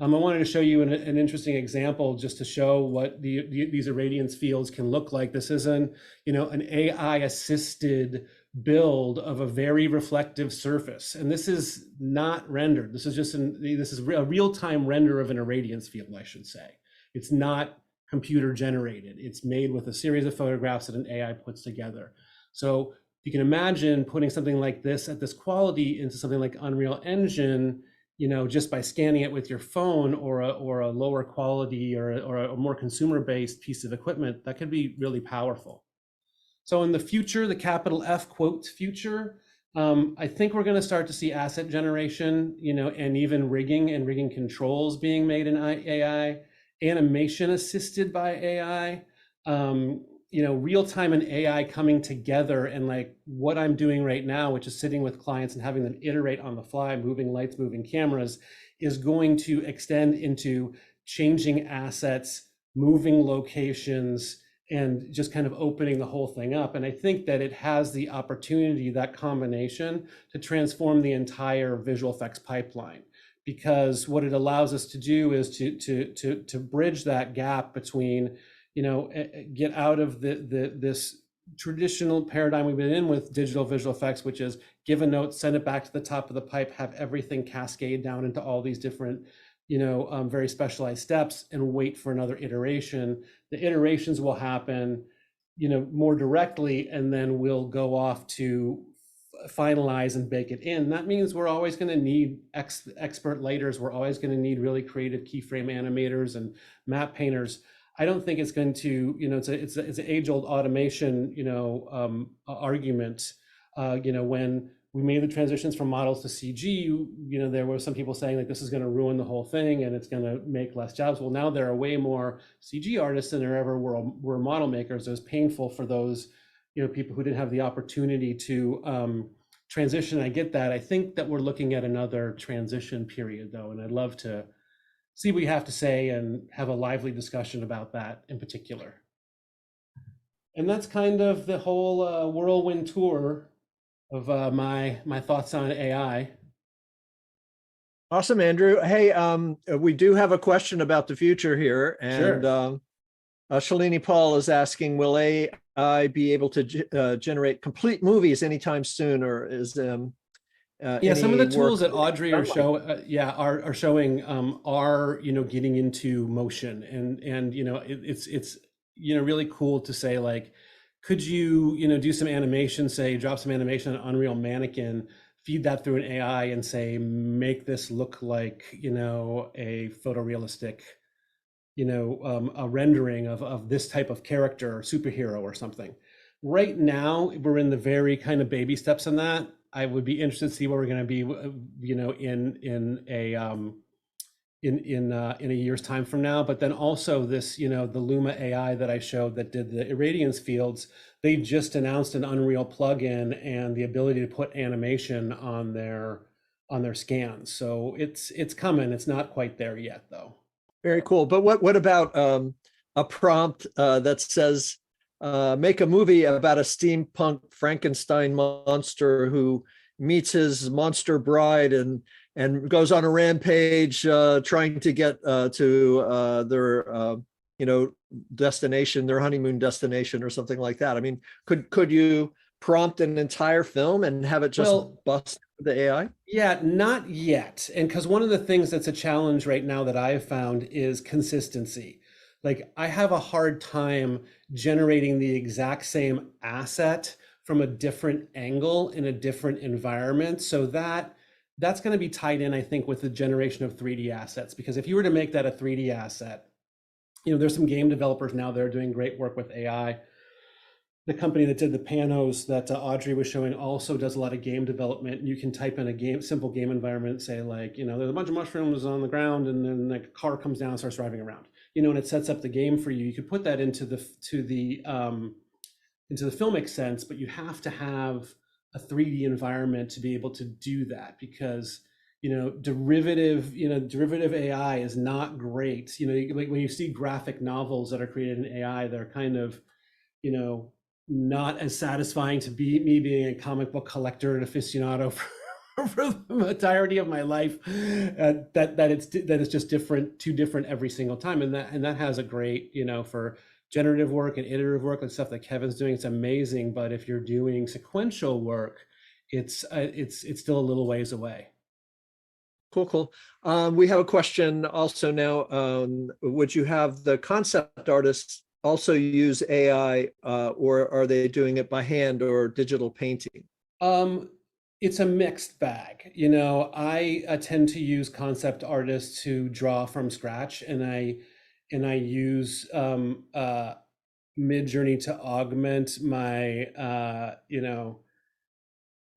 I wanted to show you an interesting example just to show what these irradiance fields can look like. This is an AI assisted build of a very reflective surface, and this is not rendered. This is just this is a real-time render of an irradiance field, I should say. It's not computer generated. It's made with a series of photographs that an AI puts together. So you can imagine putting something like this at this quality into something like Unreal Engine, just by scanning it with your phone or a lower quality or a more consumer-based piece of equipment. That could be really powerful. So in the future, the capital F quote future, I think we're going to start to see asset generation, and even rigging and rigging controls being made in AI, animation assisted by AI, real-time and AI coming together. And like what I'm doing right now, which is sitting with clients and having them iterate on the fly, moving lights, moving cameras, is going to extend into changing assets moving locations, and just kind of opening the whole thing up. And I think that it has the opportunity, that combination, to transform the entire visual effects pipeline. Because what it allows us to do is to bridge that gap between, get out of this traditional paradigm we've been in with digital visual effects, which is give a note, send it back to the top of the pipe, have everything cascade down into all these different, very specialized steps, and wait for another iteration. The iterations will happen, more directly, and then we'll go off to finalize and bake it in. That means we're always going to need expert lighters. We're always going to need really creative keyframe animators and map painters. I don't think it's going to, it's an age-old automation, argument. When we made the transitions from models to CG, there were some people saying like this is going to ruin the whole thing and it's going to make less jobs. Well, now there are way more CG artists than there ever were model makers. It was painful for those, people who didn't have the opportunity to transition. I get that. I think that we're looking at another transition period though, and I'd love to see what you have to say and have a lively discussion about that in particular. And that's kind of the whole whirlwind tour of my thoughts on AI. Awesome, Andrew. Hey, we do have a question about the future here, and Sure. Shalini Paul is asking, will AI be able to generate complete movies anytime soon, or is Some of the tools that Audri are showing are getting into motion, and it's really cool to say, like, could you do some animation, say drop some animation on Unreal Mannequin, feed that through an AI and say make this look like a photorealistic a rendering of this type of character or superhero or something. Right now we're in the very kind of baby steps in that. I would be interested to see where we're going to be, in a year's time from now. But then also this, the Luma AI that I showed that did the irradiance fields, they just announced an Unreal plugin and the ability to put animation on their scans. So it's coming. It's not quite there yet, though. Very cool. But what about a prompt that says, make a movie about a steampunk Frankenstein monster who meets his monster bride and goes on a rampage trying to get to their destination, their honeymoon destination or something like that. I mean, could you prompt an entire film and have it just bust the AI? Yeah, not yet. And because one of the things that's a challenge right now that I've found is consistency. Like, I have a hard time generating the exact same asset from a different angle in a different environment. So that's going to be tied in, I think, with the generation of 3D assets. Because if you were to make that a 3D asset, there's some game developers now that are doing great work with AI. The company that did the panos that Audri was showing also does a lot of game development. You can type in a simple game environment, say like, there's a bunch of mushrooms on the ground, and then like a car comes down and starts driving around, and it sets up the game for you. You could put that into the filmic sense, but you have to have a 3D environment to be able to do that, because derivative AI is not great. Like when you see graphic novels that are created in AI, they're kind of not as satisfying to me being a comic book collector and aficionado for the entirety of my life. That it's just too different every single time, and that has a great for generative work and iterative work and stuff that Kevin's doing. It's amazing, but if you're doing sequential work, it's still a little ways away. Cool. We have a question also now. Would you have the concept artists also use AI, or are they doing it by hand or digital painting? It's a mixed bag. I tend to use concept artists who draw from scratch, and I use Midjourney to augment my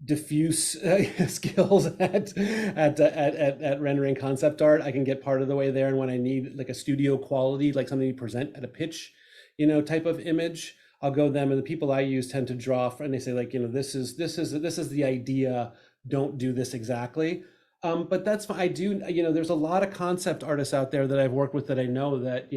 diffuse skills at rendering concept art. I can get part of the way there, and when I need like a studio quality, like something you present at a pitch, type of image, I'll go them. And the people I use tend to draw and they say like, this is the idea. Don't do this exactly. But that's fine. I do, there's a lot of concept artists out there that I've worked with that I know that,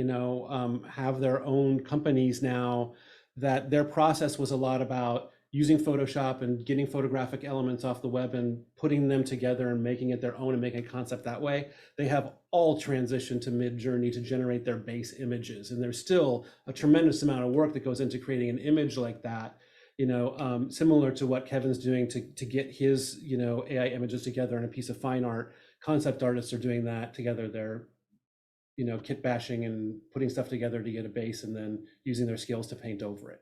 have their own companies now, that their process was a lot about using Photoshop and getting photographic elements off the web and putting them together and making it their own and making a concept that way. They have all transitioned to Midjourney to generate their base images. And there's still a tremendous amount of work that goes into creating an image like that, similar to what Kevin's doing to get his, AI images together in a piece of fine art. Concept artists are doing that together. They're, kit bashing and putting stuff together to get a base and then using their skills to paint over it.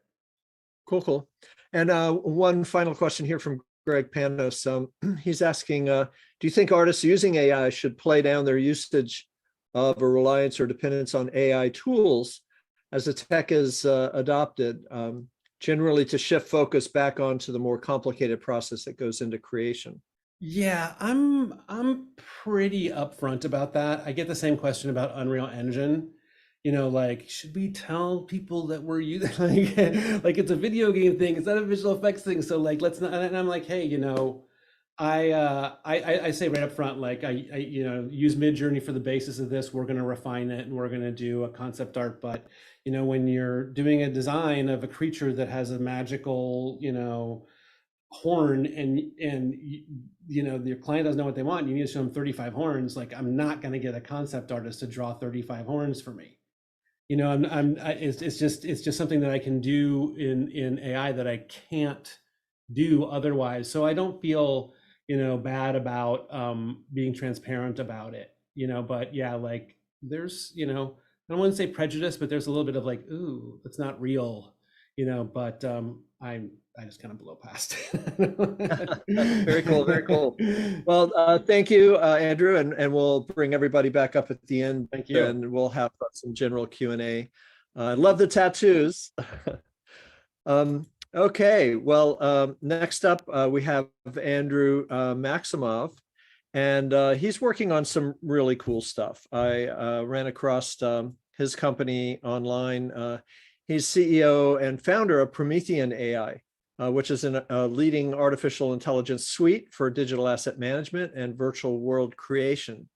Cool. And one final question here from Greg Panos. He's asking, do you think artists using AI should play down their usage of a reliance or dependence on AI tools as the tech is adopted, generally to shift focus back onto the more complicated process that goes into creation? Yeah, I'm pretty upfront about that. I get the same question about Unreal Engine. Like, should we tell people that we're using like it's a video game thing, it's not a visual effects thing, so like let's not. And I'm like, hey, I say right up front, like I use Midjourney for the basis of this. We're going to refine it and we're going to do a concept art. But when you're doing a design of a creature that has a magical horn and your client doesn't know what they want, you need to show them 35 horns. Like, I'm not going to get a concept artist to draw 35 horns for me. It's just something that I can do in AI that I can't do otherwise. So I don't feel bad about being transparent about it. But yeah, like there's I don't want to say prejudice, but there's a little bit of like, ooh, it's not real. But I just kind of blow past. Very cool. Well, thank you, Andrew, and we'll bring everybody back up at the end. Thank you. And we'll have some general Q&A. I love the tattoos. Okay, well, next up, we have Andrew Maximov, and he's working on some really cool stuff. I ran across his company online. He's CEO and founder of Promethean AI, which is a leading artificial intelligence suite for digital asset management and virtual world creation.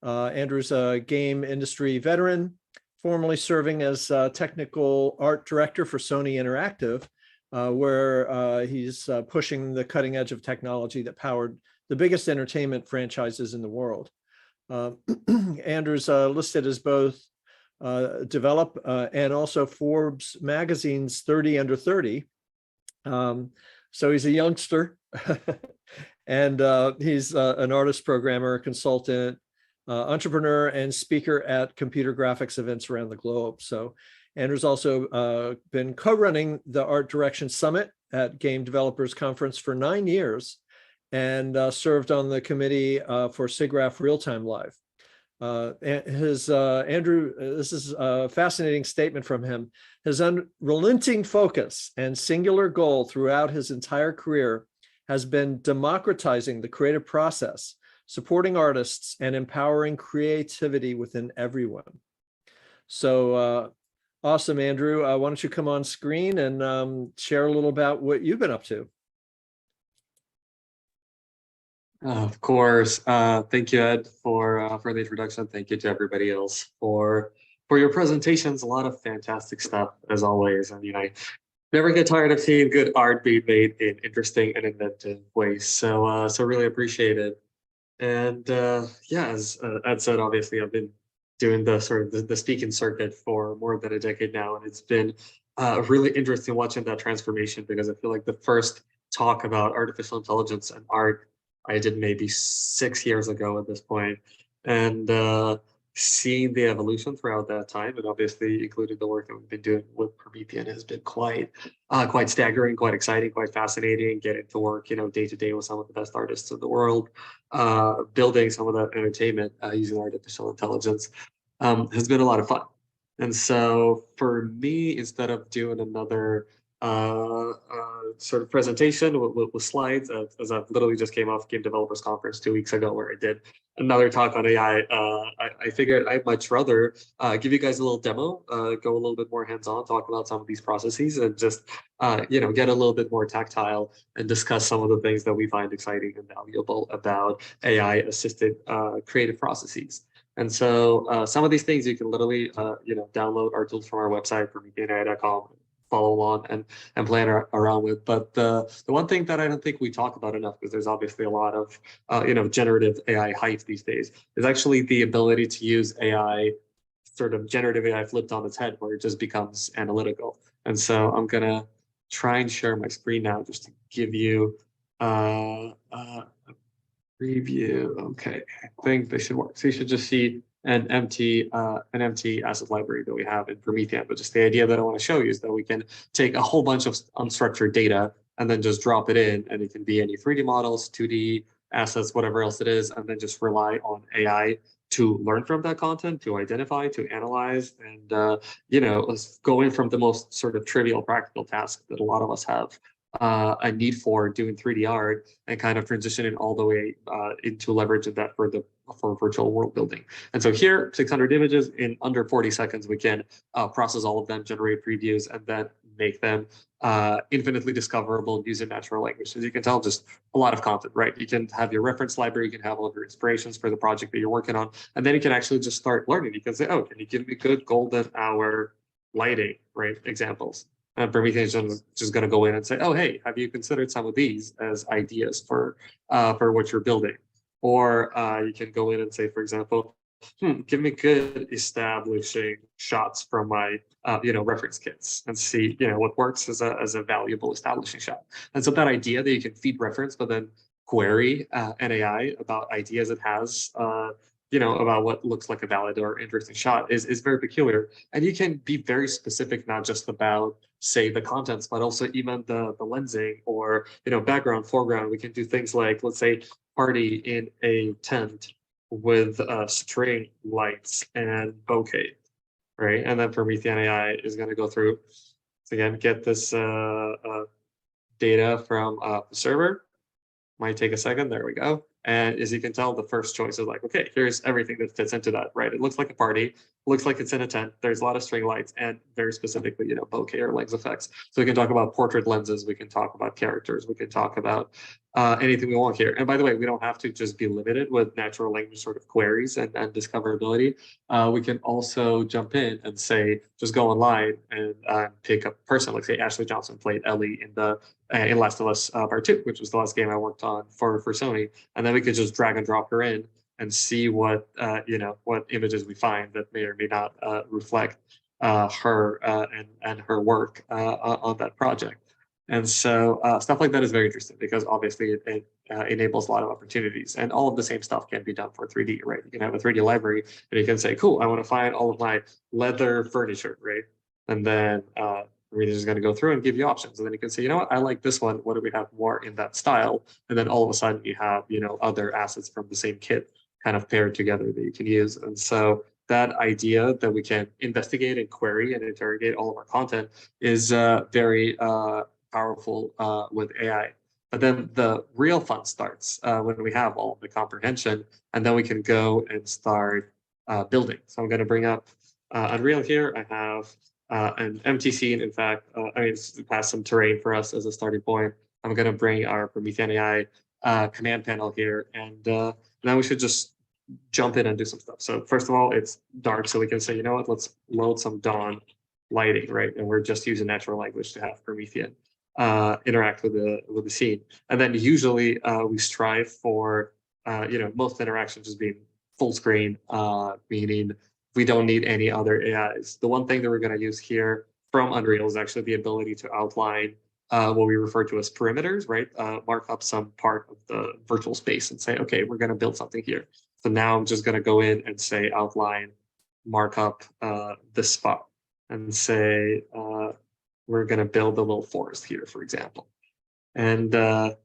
Andrew's a game industry veteran, formerly serving as technical art director for Sony Interactive, where he's pushing the cutting edge of technology that powered the biggest entertainment franchises in the world. Andrew's listed as both Develop and also Forbes magazine's 30 under 30. So he's a youngster and he's an artist, programmer, consultant, entrepreneur, and speaker at computer graphics events around the globe. So Andrew's also been co-running the Art Direction Summit at Game Developers Conference for 9 years and served on the committee for SIGGRAPH Real-Time Live. Andrew, this is a fascinating statement from him. His unrelenting focus and singular goal throughout his entire career has been democratizing the creative process, supporting artists, and empowering creativity within everyone. So awesome, Andrew. Why don't you come on screen and share a little about what you've been up to? Of course. Thank you, Ed, for the introduction. Thank you to everybody else for your presentations. A lot of fantastic stuff, as always. I mean, I never get tired of seeing good art being made in interesting and inventive ways. So really appreciate it. And yeah, as Ed said, obviously, I've been doing the speaking circuit for more than a decade now, and it's been really interesting watching that transformation, because I feel like the first talk about artificial intelligence and art I did maybe 6 years ago at this point, and seeing the evolution throughout that time, and obviously including the work that we've been doing with Promethean, has been quite staggering, quite exciting, quite fascinating. Getting to work, day to day with some of the best artists in the world, building some of that entertainment using artificial intelligence has been a lot of fun. And so for me, instead of doing another sort of presentation with slides, as I've literally just came off Game Developers Conference 2 weeks ago, where I did another talk on AI. I figured I'd much rather give you guys a little demo, go a little bit more hands-on, talk about some of these processes, and just get a little bit more tactile and discuss some of the things that we find exciting and valuable about AI-assisted creative processes. And so some of these things you can literally download our tools from our website, prometheanai.com, follow along and play around with. But the one thing that I don't think we talk about enough, because there's obviously a lot of generative AI hype these days, is actually the ability to use AI, sort of generative AI flipped on its head, where it just becomes analytical. And so I'm gonna try and share my screen now just to give you a preview. Okay, I think this should work. So you should just see an empty asset library that we have in Promethean. But just the idea that I want to show you is that we can take a whole bunch of unstructured data and then just drop it in, and it can be any 3D models, 2D assets, whatever else it is, and then just rely on AI to learn from that content, to identify, to analyze, and going from the most sort of trivial practical task that a lot of us have a need for doing 3D art, and kind of transitioning all the way into leveraging that for virtual world building. And so here, 600 images in under 40 seconds, we can process all of them, generate previews, and then make them infinitely discoverable using natural language. As you can tell, just a lot of content, right? You can have your reference library, you can have all of your inspirations for the project that you're working on, and then you can actually just start learning. You can say, oh, can you give me good golden hour lighting, right? Examples. And Promethean is just going to go in and say, oh, hey, have you considered some of these as ideas for what you're building? Or you can go in and say, for example, give me good establishing shots from my reference kits, and see what works as a valuable establishing shot. And so that idea that you can feed reference, but then query an AI about ideas it has, about what looks like a valid or interesting shot is very peculiar. And you can be very specific, not just about, say, the contents, but also even the lensing or background, foreground. We can do things like, let's say, party in a tent with string lights and bokeh, right? And then Promethean AI is going to go through, again, get this data from the server. Might take a second. There we go. And as you can tell, the first choice is like, okay, here's everything that fits into that, right? It looks like a party, looks like it's in a tent. There's a lot of string lights and very specifically, bokeh or lens effects. So we can talk about portrait lenses. We can talk about characters. We can talk about anything we want here. And by the way, we don't have to just be limited with natural language sort of queries and discoverability. We can also jump in and say, just go online and pick a person, like say Ashley Johnson played Ellie in Last of Us Part 2, which was the last game I worked on for Sony. And then we could just drag and drop her in and see what images we find that may or may not reflect her and her work on that project. And so stuff like that is very interesting, because obviously it enables a lot of opportunities, and all of the same stuff can be done for 3D, right? You can have a 3D library and you can say, cool, I want to find all of my leather furniture, right? And then Reader is going to go through and give you options. And then you can say, you know what, I like this one. What do we have more in that style? And then all of a sudden you have, other assets from the same kit kind of paired together that you can use. And so that idea that we can investigate and query and interrogate all of our content is very powerful with AI. But then the real fun starts when we have all of the comprehension, and then we can go and start building. So I'm going to bring up Unreal here. I have an empty scene. In fact, it's past some terrain for us as a starting point. I'm going to bring our Promethean AI command panel here, and now we should just jump in and do some stuff. So first of all, it's dark, so we can say, you know what, let's load some dawn lighting, right? And we're just using natural language to have Promethean interact with the scene. And then usually we strive for most interactions just being full screen, meaning we don't need any other AIs. The one thing that we're going to use here from Unreal is actually the ability to outline what we refer to as perimeters, right? Mark up some part of the virtual space and say, okay, we're going to build something here. So now I'm just going to go in and say outline, mark up this spot, and say we're going to build a little forest here, for example. And now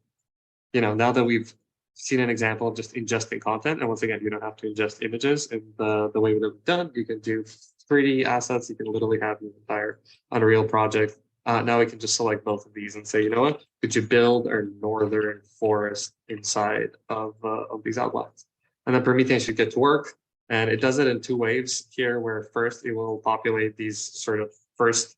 that we've seen an example of just ingesting content, and once again, you don't have to ingest images in the way that we've done. You can do 3D assets. You can literally have your entire Unreal project Now we can just select both of these and say, you know what, could you build our northern forest inside of these outlines? And then Promethean should get to work. And it does it in two waves here, where first it will populate these sort of first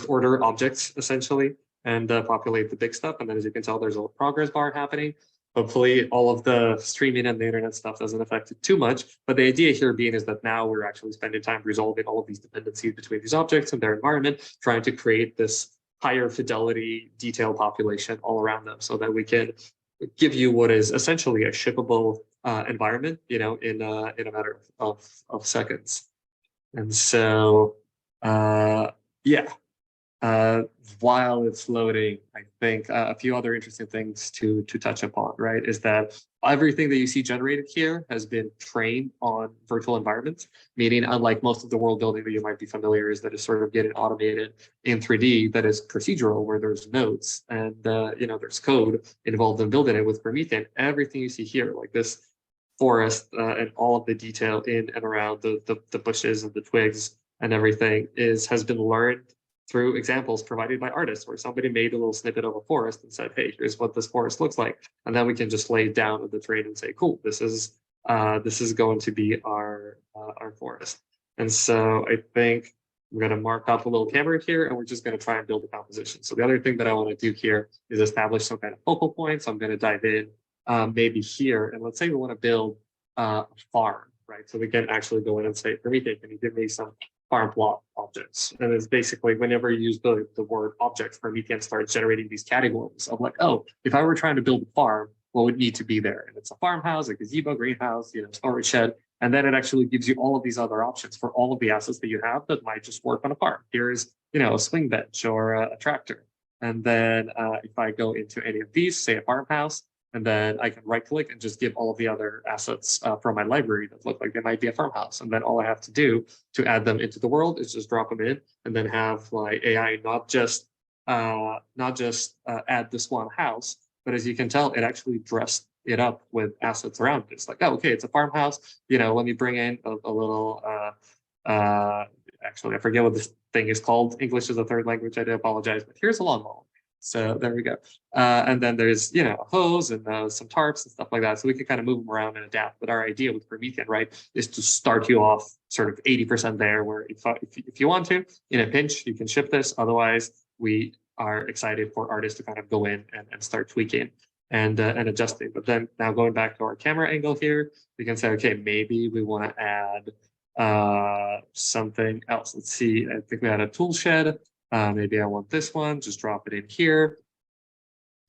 order objects, essentially, and populate the big stuff. And then as you can tell, there's a progress bar happening. Hopefully all of the streaming and the internet stuff doesn't affect it too much. But the idea here being is that now we're actually spending time resolving all of these dependencies between these objects and their environment, trying to create this higher fidelity detail population all around them so that we can give you what is essentially a shippable environment, in a matter of seconds. And so, yeah. While it's loading, I think a few other interesting things to touch upon, right, is that everything that you see generated here has been trained on virtual environments, meaning unlike most of the world building that you might be familiar is that is sort of getting automated in 3D, that is procedural, where there's nodes and there's code involved in building it. With Promethean, everything you see here, like this forest and all of the detail in and around the bushes and the twigs and everything has been learned through examples provided by artists, where somebody made a little snippet of a forest and said, hey, here's what this forest looks like. And then we can just lay it down on the terrain and say, cool, this is going to be our forest. And so I think I'm going to mark up a little camera here, and we're just going to try and build a composition. So the other thing that I want to do here is establish some kind of focal point. So I'm going to dive in maybe here. And let's say we want to build a farm, right? So we can actually go in and say, Promethean, can you give me some farm plot objects? And it's basically whenever you use the word objects, Promethean starts generating these categories of like, oh, if I were trying to build a farm, what would need to be there? And it's a farmhouse, a gazebo, greenhouse, storage shed. And then it actually gives you all of these other options for all of the assets that you have that might just work on a farm. Here is, a swing bench or a tractor. And then if I go into any of these, say a farmhouse, and then I can right click and just give all of the other assets from my library that look like they might be a farmhouse. And then all I have to do to add them into the world is just drop them in and then have my AI not just add this one house, but as you can tell, it actually dressed it up with assets around it. It's like, oh, okay, it's a farmhouse. Let me bring in a little, actually, I forget what this thing is called. English is a third language. I do apologize, but here's a lawnmower. So there we go. And then there's, a hose and some tarps and stuff like that. So we can kind of move them around and adapt. But our idea with Promethean, right, is to start you off sort of 80% there, where if you want to, in a pinch, you can ship this. Otherwise, we are excited for artists to kind of go in and start tweaking and adjusting. But then now going back to our camera angle here, we can say, okay, maybe we want to add something else. Let's see. I think we had a tool shed. Maybe I want this one, just drop it in here.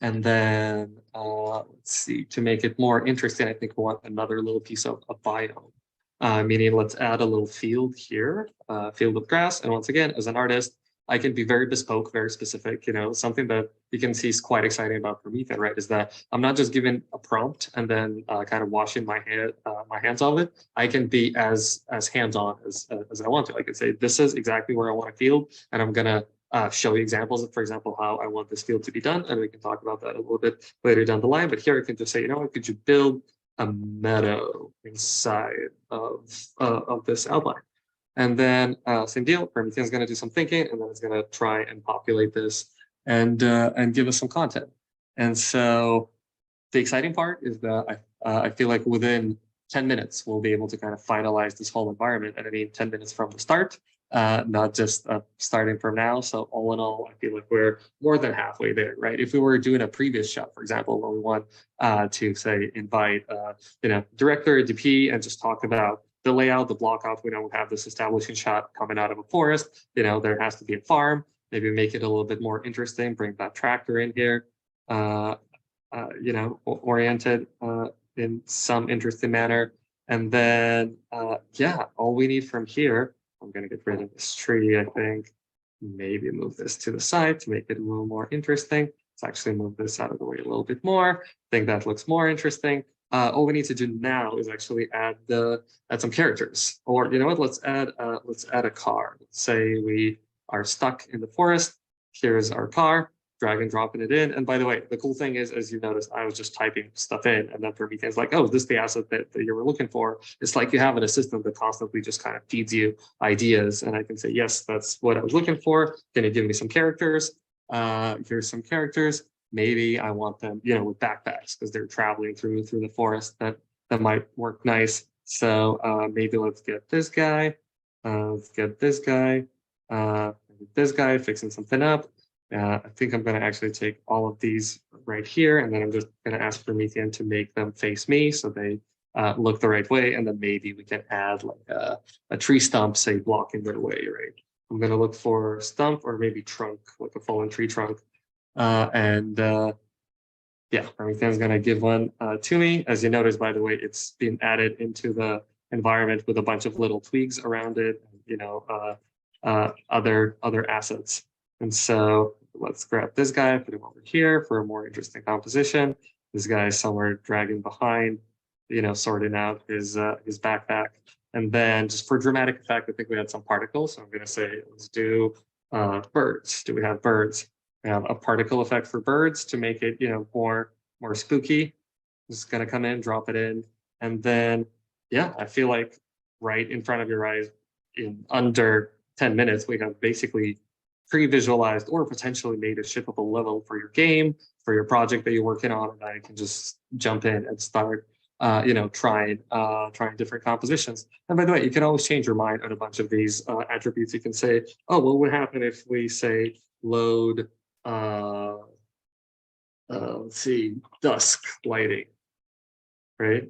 And then let's see, to make it more interesting, I think we want another little piece of biome. Meaning let's add a little field here, field of grass. And once again, as an artist, I can be very bespoke, very specific. Something that you can see is quite exciting about Promethean, right, is that I'm not just given a prompt and then kind of washing my hands of it. I can be as hands-on as I want to. I could say, this is exactly where I want a field, and I'm gonna show you examples of, for example, how I want this field to be done, and we can talk about that a little bit later down the line. But here I can just say, could you build a meadow inside of this outline? And then same deal, Promethean's going to do some thinking, and then it's going to try and populate this and give us some content. And so the exciting part is that I feel like within 10 minutes, we'll be able to kind of finalize this whole environment. And I mean, 10 minutes from the start, not just starting from now. So all in all, I feel like we're more than halfway there, right? If we were doing a previous shot, for example, where we want to say invite, director, DP, and just talk about the layout, the block out, we don't have this establishing shot coming out of a forest. There has to be a farm. Maybe make it a little bit more interesting. Bring that tractor in here. Oriented in some interesting manner. And then, all we need from here, I'm going to get rid of this tree, I think. Maybe move this to the side to make it a little more interesting. Let's actually move this out of the way a little bit more. I think that looks more interesting. All we need to do now is actually add some characters. Or let's add a car. Let's say we are stuck in the forest. Here's our car. drag and dropping it in. And by the way, the cool thing is, as you noticed, I was just typing stuff in, and then Promethean's like, oh, is this the asset that you were looking for? It's like you have an assistant that constantly just kind of feeds you ideas. And I can say, yes, that's what I was looking for. Can you give me some characters? Here's some characters. Maybe I want them, you know, with backpacks because they're traveling through the forest. That might work nice. So maybe let's get this guy. Let's get this guy. This guy fixing something up. I think I'm going to actually take all of these right here, and then I'm just going to ask Promethean to make them face me so they look the right way, and then maybe we can add like a tree stump, say, blocking their way, right? I'm going to look for stump or maybe trunk, like a fallen tree trunk. Yeah, Promethean's going to give one to me. As you notice, by the way, it's been added into the environment with a bunch of little twigs around it, you know, other assets. And so let's grab this guy, put him over here for a more interesting composition. This guy is somewhere dragging behind, you know, sorting out his backpack. And then just for dramatic effect, I think we had some particles. So I'm going to say, let's do birds. Do we have birds? We have a particle effect for birds to make it, you know, more spooky. Just going to come in, drop it in. And then, yeah, I feel like right in front of your eyes in under 10 minutes, we have basically pre-visualized or potentially made a shippable level for your game, for your project that you're working on, and I can just jump in and start, you know, trying different compositions. And by the way, you can always change your mind on a bunch of these attributes. You can say, oh, what would happen if we say load, let's see, dusk lighting, right?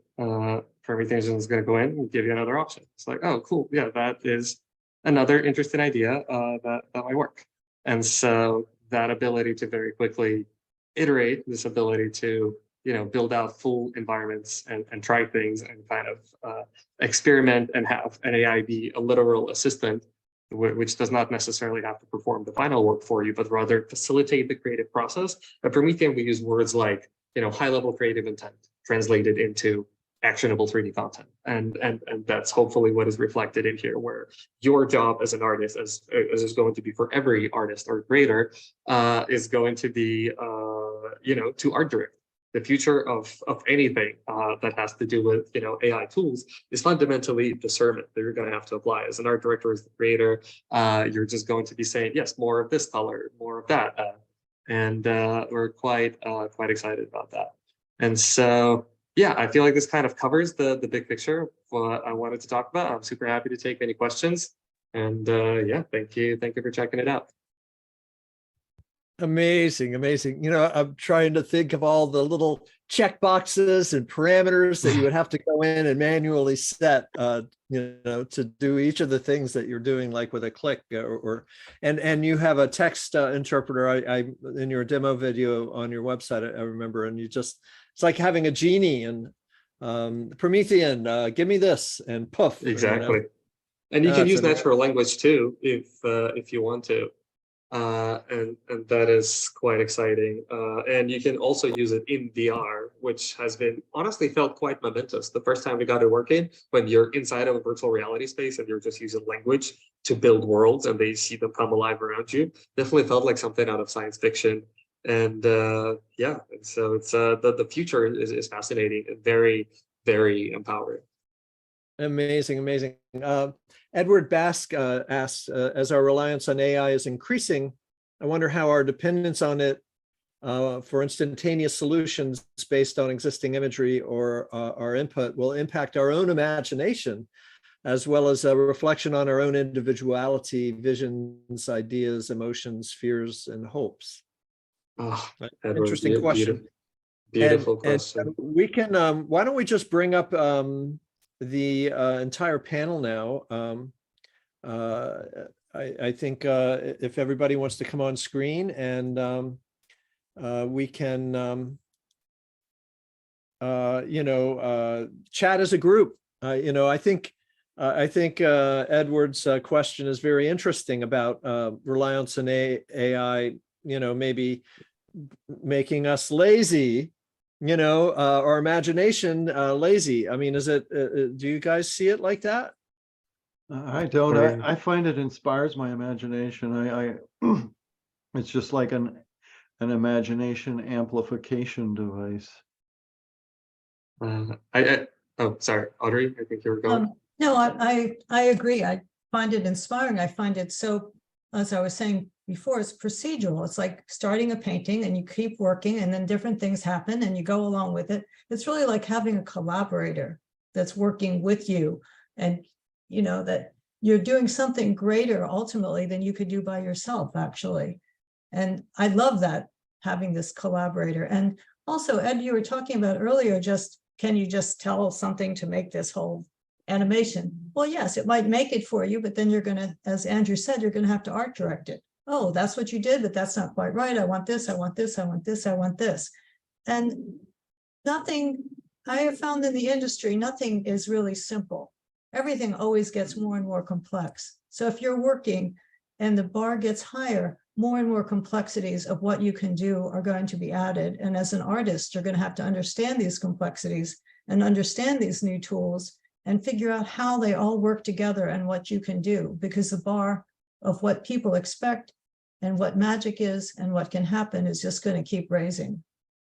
Promethean is going to go in and give you another option. It's like, oh, cool, yeah, that is another interesting idea that might work. And so that ability to very quickly iterate, this ability to, you know, build out full environments and try things and kind of experiment and have an AI be a literal assistant, which does not necessarily have to perform the final work for you, but rather facilitate the creative process. At Promethean, we use words like, you know, high-level creative intent translated into actionable 3D content. And that's hopefully what is reflected in here, where your job as an artist, as is going to be for every artist or creator, is going to be, you know, to art direct. The future of anything that has to do with, you know, AI tools is fundamentally discernment that you're going to have to apply. As an art director, as the creator, you're just going to be saying, yes, more of this color, more of that. And we're quite excited about that. And so, yeah, I feel like this kind of covers the big picture of what I wanted to talk about. I'm super happy to take any questions. And yeah, thank you for checking it out. Amazing, amazing. You know, I'm trying to think of all the little check boxes and parameters that you would have to go in and manually set, you know, to do each of the things that you're doing, like with a click and you have a text interpreter. I in your demo video on your website, I remember, and you just, it's like having a genie and Promethean, give me this, and poof. Exactly. You know? And you can use natural language too, if you want to. And that is quite exciting. And you can also use it in VR, which has been honestly felt quite momentous. The first time we got it working, when you're inside of a virtual reality space and you're just using language to build worlds and they see them come alive around you, definitely felt like something out of science fiction. And yeah, and so it's the future is fascinating and very, very empowering. Amazing, amazing. Edward Bask asks, as our reliance on AI is increasing, I wonder how our dependence on it for instantaneous solutions based on existing imagery or our input will impact our own imagination, as well as a reflection on our own individuality, visions, ideas, emotions, fears, and hopes. Oh, Edward, interesting question. Beautiful question. And we can, why don't we just bring up the entire panel now. I think if everybody wants to come on screen, and we can, you know, chat as a group. You know, I think Edward's question is very interesting about reliance on AI. You know, maybe making us lazy. You know, our imagination lazy. I mean, is it? Do you guys see it like that? I don't. I find it inspires my imagination. It's just like an an imagination amplification device. Oh, sorry, Audrey, I think you were going. No, I agree. I find it inspiring. I find it so, as I was saying before, it's procedural. It's like starting a painting and you keep working and then different things happen and you go along with it. It's really like having a collaborator that's working with you, and you know that you're doing something greater ultimately than you could do by yourself, actually. And I love that, having this collaborator. And also, Ed, you were talking about earlier, just can you just tell something to make this whole animation? Well, yes, it might make it for you, but then you're going to, as Andrew said, you're going to have to art direct it. Oh, that's what you did, but that's not quite right. I want this, I want this, I want this, I want this. And nothing, I have found in the industry, nothing is really simple. Everything always gets more and more complex. So if you're working and the bar gets higher, more and more complexities of what you can do are going to be added. And as an artist, you're going to have to understand these complexities and understand these new tools and figure out how they all work together and what you can do, because the bar of what people expect and what magic is and what can happen is just going to keep raising.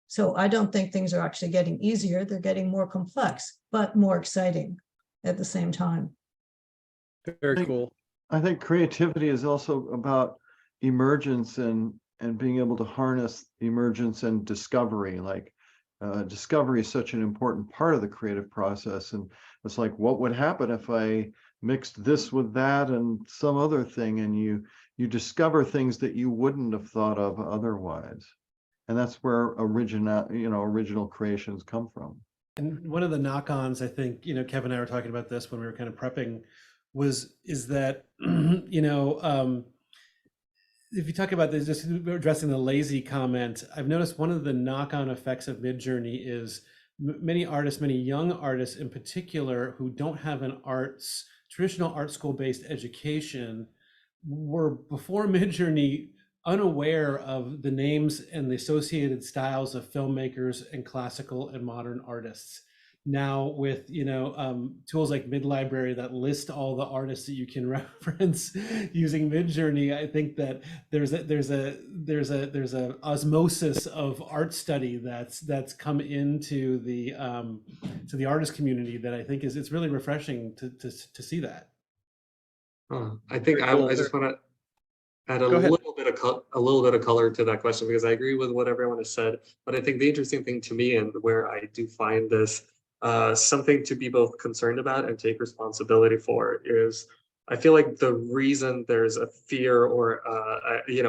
So I don't think things are actually getting easier. They're getting more complex, but more exciting at the same time. Very cool. I think creativity is also about emergence and being able to harness emergence and discovery. Like discovery is such an important part of the creative process. And it's like, what would happen if I mixed this with that and some other thing? And you discover things that you wouldn't have thought of otherwise. And that's where original creations come from. And one of the knock-ons, I think, Kevin and I were talking about this when we were kind of prepping, is that, if you talk about this, just addressing the lazy comment, I've noticed one of the knock-on effects of Midjourney is many artists, many young artists in particular, who don't have an traditional art school-based education, were before Midjourney unaware of the names and the associated styles of filmmakers and classical and modern artists. Now with tools like MidLibrary that list all the artists that you can reference using Midjourney, I think that there's a osmosis of art study that's come into the to the artist community that I think it's really refreshing to see that. I think I just want to add a little bit of color to that question, because I agree with what everyone has said. But I think the interesting thing to me, and where I do find this something to be both concerned about and take responsibility for, is I feel like the reason there's a fear or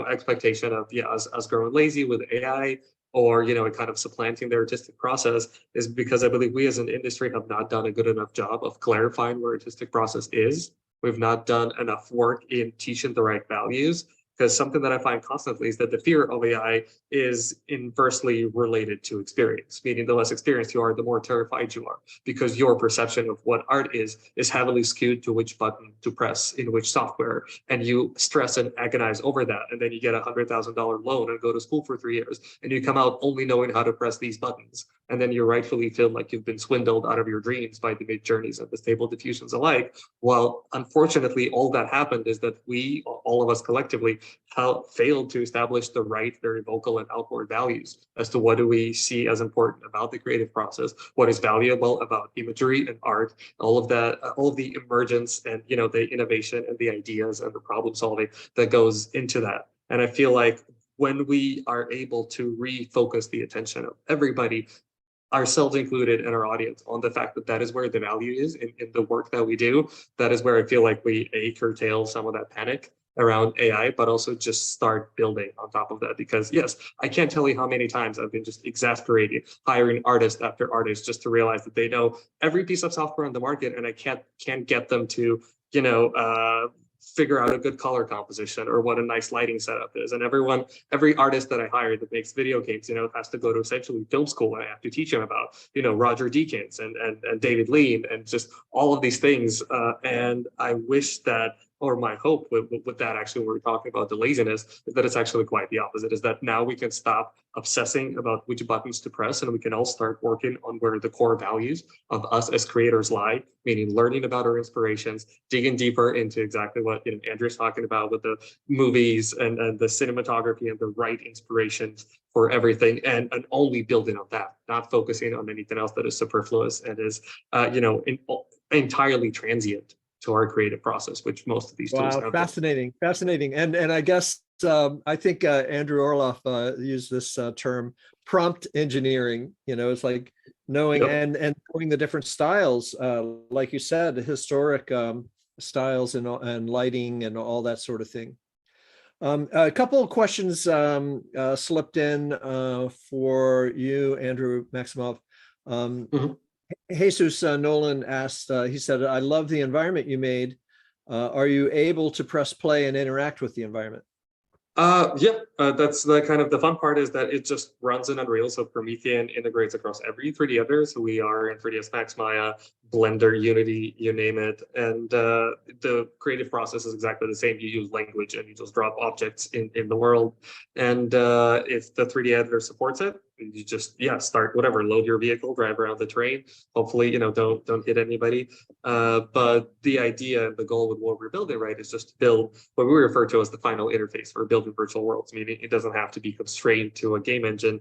expectation of us growing lazy with AI, or it kind of supplanting the artistic process, is because I believe we as an industry have not done a good enough job of clarifying what artistic process is. We've not done enough work in teaching the right values. Because something that I find constantly is that the fear of AI is inversely related to experience, meaning the less experienced you are, the more terrified you are, because your perception of what art is heavily skewed to which button to press in which software, and you stress and agonize over that, and then you get $100,000 loan and go to school for 3 years, and you come out only knowing how to press these buttons, and then you rightfully feel like you've been swindled out of your dreams by the Midjourneys and the Stable Diffusions alike. Well, unfortunately, all that happened is that we, all of us collectively, failed to establish the right, very vocal and outward values as to what do we see as important about the creative process, what is valuable about imagery and art, all of that, all of the emergence and the innovation and the ideas and the problem solving that goes into that. And I feel like when we are able to refocus the attention of everybody, ourselves included, and our audience, on the fact that that is where the value is in the work that we do, that is where I feel like we curtail some of that panic around AI, but also just start building on top of that. Because yes, I can't tell you how many times I've been just exasperated hiring artist after artist just to realize that they know every piece of software on the market, and I can't get them to figure out a good color composition or what a nice lighting setup is. And every artist that I hire that makes video games, has to go to essentially film school, and I have to teach him about, Roger Deakins and David Lean and just all of these things. And I wish that or my hope with that actually, when we're talking about the laziness, is that it's actually quite the opposite, is that now we can stop obsessing about which buttons to press, and we can all start working on where the core values of us as creators lie, meaning learning about our inspirations, digging deeper into exactly what Andrew's talking about with the movies and the cinematography and the right inspirations for everything, and only building on that, not focusing on anything else that is superfluous and is entirely transient to our creative process, which most of these tools Wow, have. fascinating. And I guess I think Andrew Orloff used this term prompt engineering. It's like knowing and knowing the different styles, like you said, the historic styles and lighting and all that sort of thing. A couple of questions slipped in for you, Andrew Maximov. Jesus Nolan asked, he said, I love the environment you made. Are you able to press play and interact with the environment? That's the kind of the fun part, is that it just runs in Unreal. So Promethean integrates across every 3D editor. So we are in 3ds Max, Maya, Blender, Unity, you name it. And the creative process is exactly the same. You use language and you just drop objects in the world. And if the 3D editor supports it, you just start whatever, load your vehicle, drive around the terrain. Hopefully, don't hit anybody. But the idea and the goal with what we're building, right, is just to build what we refer to as the final interface for building virtual worlds, meaning it doesn't have to be constrained to a game engine.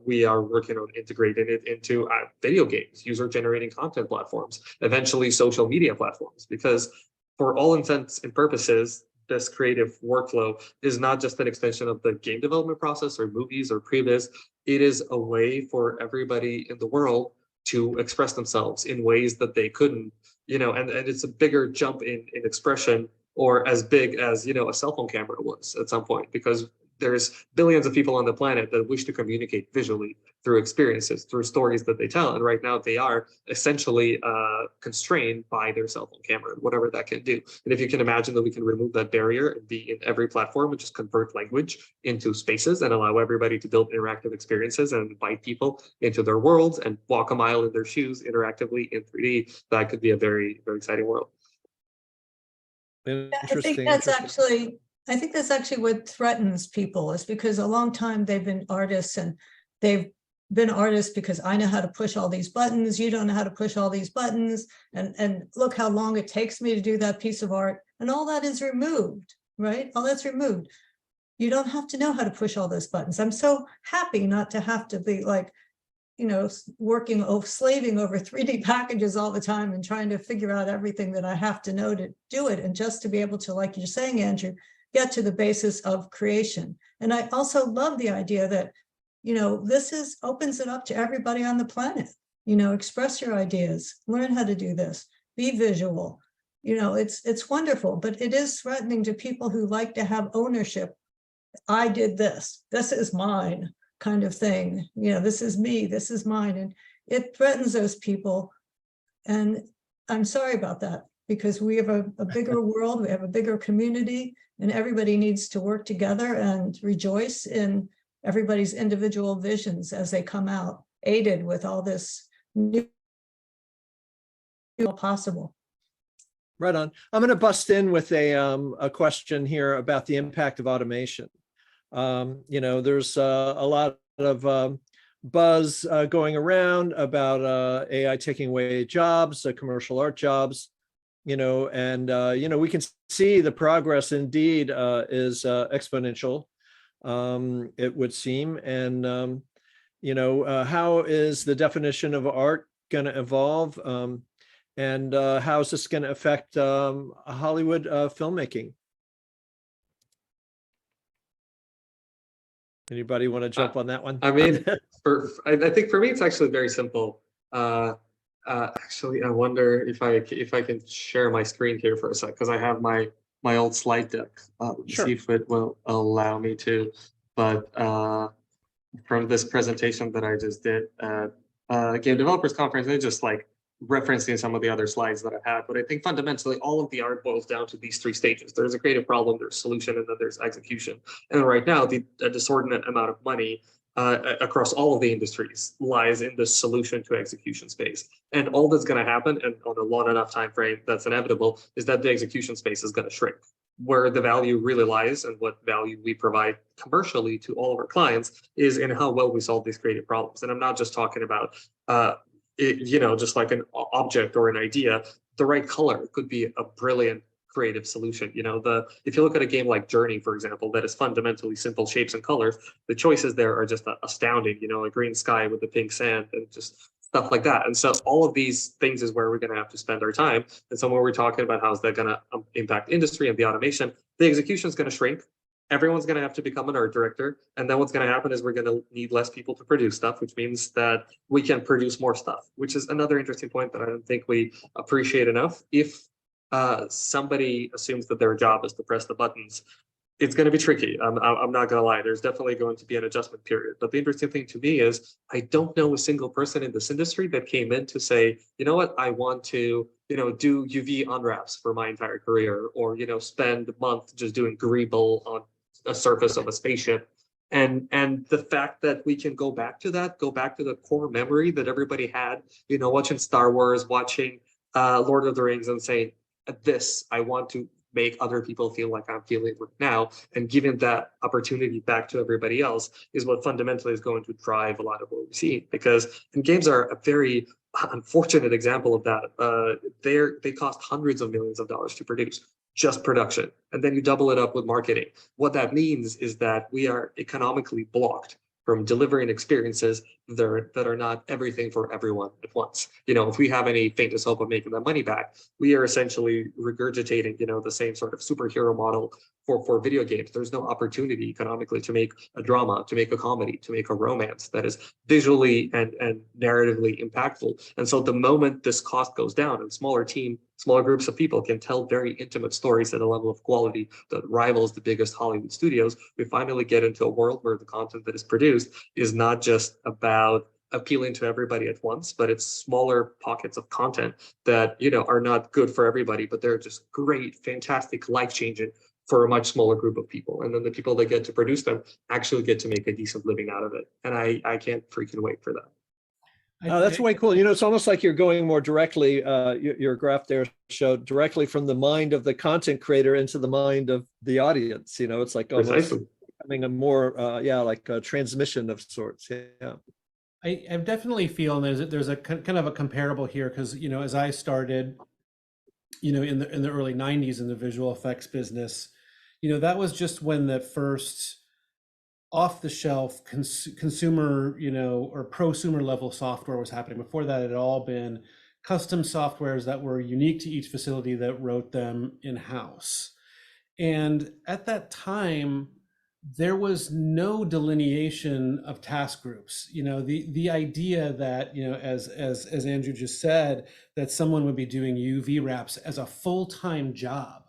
We are working on integrating it into video games, user-generating content platforms, eventually social media platforms, because for all intents and purposes, this creative workflow is not just an extension of the game development process or movies or previs. It is a way for everybody in the world to express themselves in ways that they couldn't, and it's a bigger jump in expression, or as big as, a cell phone camera was at some point, because there's billions of people on the planet that wish to communicate visually through experiences, through stories that they tell. And right now they are essentially constrained by their cell phone camera, whatever that can do. And if you can imagine that we can remove that barrier and be in every platform and just convert language into spaces and allow everybody to build interactive experiences and invite people into their worlds and walk a mile in their shoes interactively in 3D, that could be a very, very exciting world. Interesting. I think that's actually what threatens people, is because a long time they've been artists, and they've been artists because I know how to push all these buttons, you don't know how to push all these buttons, and look how long it takes me to do that piece of art, and all that is removed, right? All that's removed. You don't have to know how to push all those buttons. I'm so happy not to have to be like, slaving over 3D packages all the time and trying to figure out everything that I have to know to do it. And just to be able to, like you're saying, Andrew, get to the basis of creation. And I also love the idea that, this opens it up to everybody on the planet. Express your ideas, learn how to do this, be visual. It's wonderful, but it is threatening to people who like to have ownership. I did this. This is mine. Kind of thing, this is me, this is mine, and it threatens those people. And I'm sorry about that, because we have a bigger world, we have a bigger community, and everybody needs to work together and rejoice in everybody's individual visions as they come out, aided with all this new possible. Right on. I'm going to bust in with a question here about the impact of automation. There's a lot of buzz going around about AI taking away jobs, commercial art jobs, and we can see the progress indeed is exponential, it would seem. And, how is the definition of art going to evolve? And how is this going to affect Hollywood filmmaking? Anybody want to jump on that one? I mean, I think for me, it's actually very simple. Actually, I wonder if I can share my screen here for a sec, because I have my old slide deck. Sure. See if it will allow me to. But from this presentation that I just did at Game Developers Conference, I just like referencing some of the other slides that I've had, but I think fundamentally all of the art boils down to these three stages. There's a creative problem, there's solution, and then there's execution. And right now, a disordinate amount of money across all of the industries lies in the solution to execution space. And all that's going to happen, and on a long enough time frame that's inevitable, is that the execution space is going to shrink. Where the value really lies and what value we provide commercially to all of our clients is in how well we solve these creative problems. And I'm not just talking about just like an object or an idea. The right color could be a brilliant creative solution. If you look at a game like Journey, for example, that is fundamentally simple shapes and colors, the choices there are just astounding. A green sky with the pink sand and just stuff like that. And so all of these things is where we're going to have to spend our time. And so when we're talking about how's that going to impact industry and the automation, the execution is going to shrink. Everyone's going to have to become an art director. And then what's going to happen is we're going to need less people to produce stuff, which means that we can produce more stuff, which is another interesting point that I don't think we appreciate enough. If somebody assumes that their job is to press the buttons, it's going to be tricky. I'm not going to lie. There's definitely going to be an adjustment period. But the interesting thing to me is I don't know a single person in this industry that came in to say, you know what, I want to, do UV unwraps for my entire career, or, spend a month just doing greeble on a surface of a spaceship. And the fact that we can go back to the core memory that everybody had, watching Star Wars, watching Lord of the Rings, and saying, this, I want to make other people feel like I'm feeling right now, and giving that opportunity back to everybody else is what fundamentally is going to drive a lot of what we see. Because games are a very unfortunate example of that. They cost hundreds of millions of dollars to produce, just production, and then you double it up with marketing. What that means is that we are economically blocked from delivering experiences that are not everything for everyone at once. If we have any faintest hope of making that money back, we are essentially regurgitating, the same sort of superhero model for video games. There's no opportunity economically to make a drama, to make a comedy, to make a romance that is visually and narratively impactful. And so the moment this cost goes down and smaller groups of people can tell very intimate stories at a level of quality that rivals the biggest Hollywood studios, we finally get into a world where the content that is produced is not just about appealing to everybody at once, but it's smaller pockets of content that, are not good for everybody, but they're just great, fantastic, life-changing for a much smaller group of people. And then the people that get to produce them actually get to make a decent living out of it. And I can't freaking wait for that. That's way cool. It's almost like you're going more directly, your graph there showed directly from the mind of the content creator into the mind of the audience. It's like almost Precisely. becoming a more, like a transmission of sorts. Yeah. I definitely feel there's a kind of a comparable here, because, as I started, in the early 90s in the visual effects business, that was just when the first off-the-shelf consumer, or prosumer level software was happening. Before that, it had all been custom softwares that were unique to each facility that wrote them in-house. And at that time, there was no delineation of task groups. The idea that, as Andrew just said, that someone would be doing UV wraps as a full-time job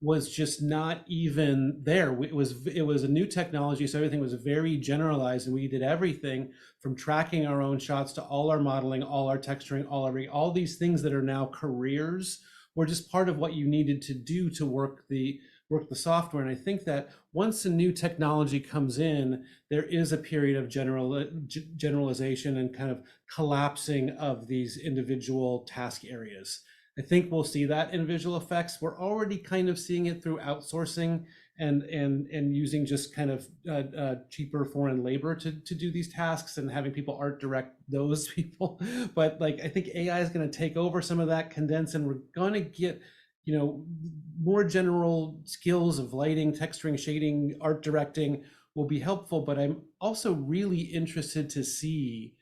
was just not even there. It was a new technology, so everything was very generalized, and we did everything from tracking our own shots to all our modeling, all our texturing, all these things that are now careers were just part of what you needed to do to work the software. And I think that once a new technology comes in, there is a period of generalization and kind of collapsing of these individual task areas. I think we'll see that in visual effects. We're already kind of seeing it through outsourcing and using just kind of cheaper foreign labor to do these tasks and having people art direct those people. But I think AI is going to take over some of that, condense, and we're going to get more general skills of lighting, texturing, shading, art directing will be helpful. But I'm also really interested to see,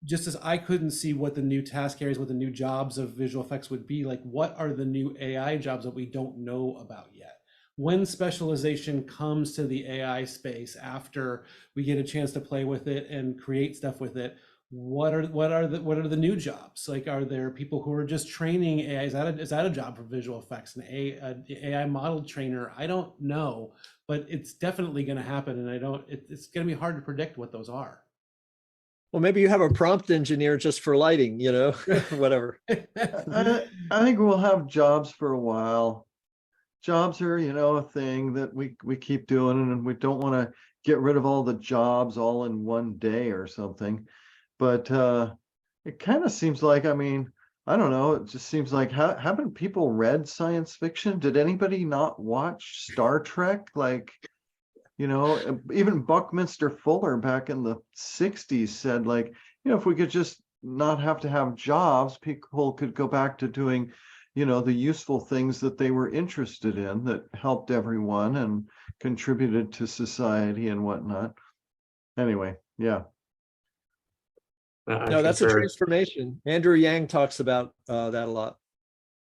just as I couldn't see what the new task areas, what the new jobs of visual effects would be, what are the new AI jobs that we don't know about yet? When specialization comes to the AI space after we get a chance to play with it and create stuff with it, what are the new jobs? Are there people who are just training AI? Is that a job for visual effects? An AI model trainer? I don't know, but it's definitely going to happen, and it's going to be hard to predict what those are. Well, maybe you have a prompt engineer just for lighting, whatever. I think we'll have jobs for a while. Jobs are, a thing that we keep doing, and we don't want to get rid of all the jobs all in one day or something. But it kind of seems like, I mean, I don't know, it just seems like, haven't people read science fiction? Did anybody not watch Star Trek? Like, you know, even Buckminster Fuller back in the 60s said, like, you know, if we could just not have to have jobs, people could go back to doing, you know, the useful things that they were interested in that helped everyone and contributed to society and whatnot. Anyway, yeah. No, that's a transformation. Andrew Yang talks about that a lot.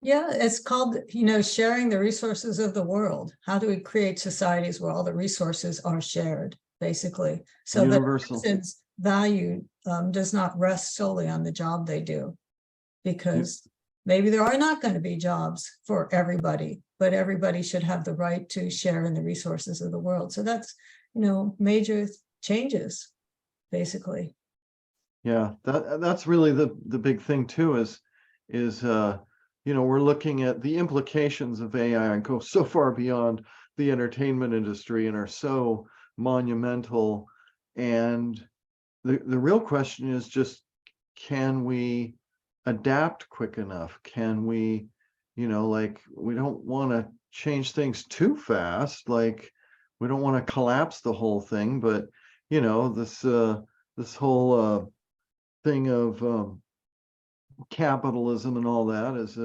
Yeah, it's called, you know, sharing the resources of the world. How do we create societies where all the resources are shared, basically? So that Universal. person's value does not rest solely on the job they do, because maybe there are not going to be jobs for everybody, but everybody should have the right to share in the resources of the world. So that's, you know, major changes, basically. Yeah, that's really the big thing too, is you know, we're looking at the implications of AI and go so far beyond the entertainment industry and are so monumental. And the real question is just, can we adapt quick enough? Can we, you know, like, we don't want to change things too fast, like we don't want to collapse the whole thing, but you know, this whole thing of capitalism and all that is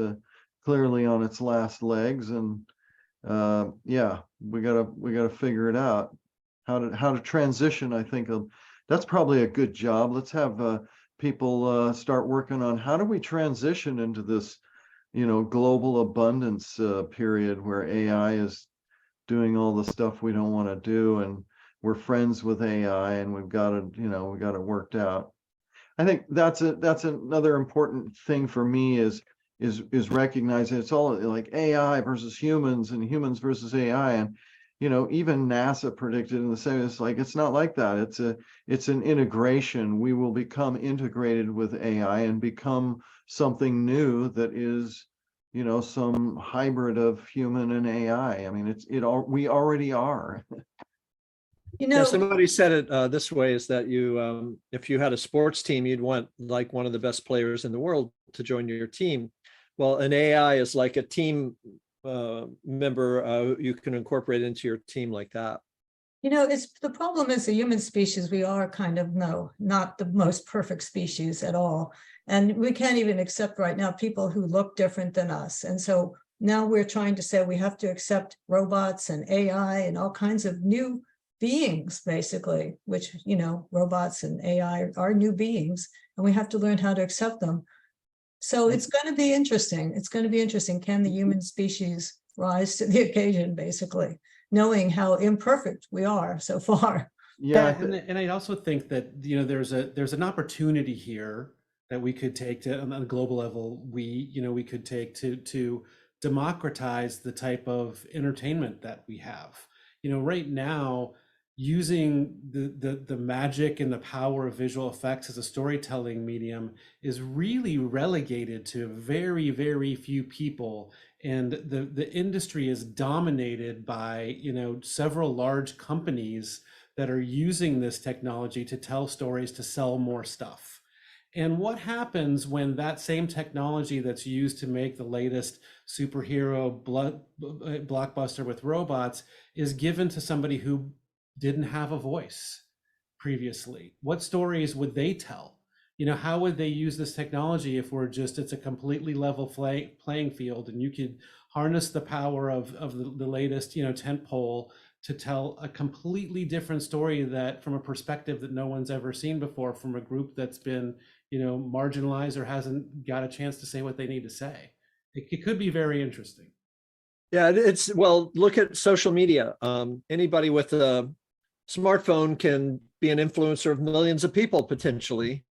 clearly on its last legs, and yeah, we gotta figure it out, how to transition. I think that's probably a good job. Let's have people start working on how do we transition into this, you know, global abundance period where AI is doing all the stuff we don't want to do, and we're friends with AI, and we've got it, you know, we got it worked out. I think that's another important thing for me is recognizing it's all like AI versus humans and humans versus AI. And, you know, even NASA predicted in the same, it's like, it's not like that. It's an integration. We will become integrated with AI and become something new that is, you know, some hybrid of human and AI. I mean, we already are. You Yeah, know, somebody said it this way, is that you, if you had a sports team, you'd want like one of the best players in the world to join your team. Well, an AI is like a team member you can incorporate into your team like that. you know, it's the problem is the human species, we are kind of not the most perfect species at all. And we can't even accept right now people who look different than us. And so now we're trying to say we have to accept robots and AI and all kinds of new beings, basically, which, you know, robots and AI are new beings, and we have to learn how to accept them. So it's going to be interesting. It's going to be interesting. Can the human species rise to the occasion, basically, knowing how imperfect we are so far? Yeah, and I also think that, you know, there's an opportunity here that we could take to, on a global level, we could take to democratize the type of entertainment that we have. You know, right now, using the magic and the power of visual effects as a storytelling medium is really relegated to very, very few people. And the industry is dominated by, you know, several large companies that are using this technology to tell stories, to sell more stuff. And what happens when that same technology that's used to make the latest superhero blockbuster with robots is given to somebody who didn't have a voice previously? What stories would they tell? You know, how would they use this technology if it's a completely level playing field, and you could harness the power of the latest, you know, tentpole to tell a completely different story, that from a perspective that no one's ever seen before, from a group that's been, you know, marginalized or hasn't got a chance to say what they need to say. It could be very interesting. Yeah, well, look at social media. Anybody with a smartphone can be an influencer of millions of people potentially.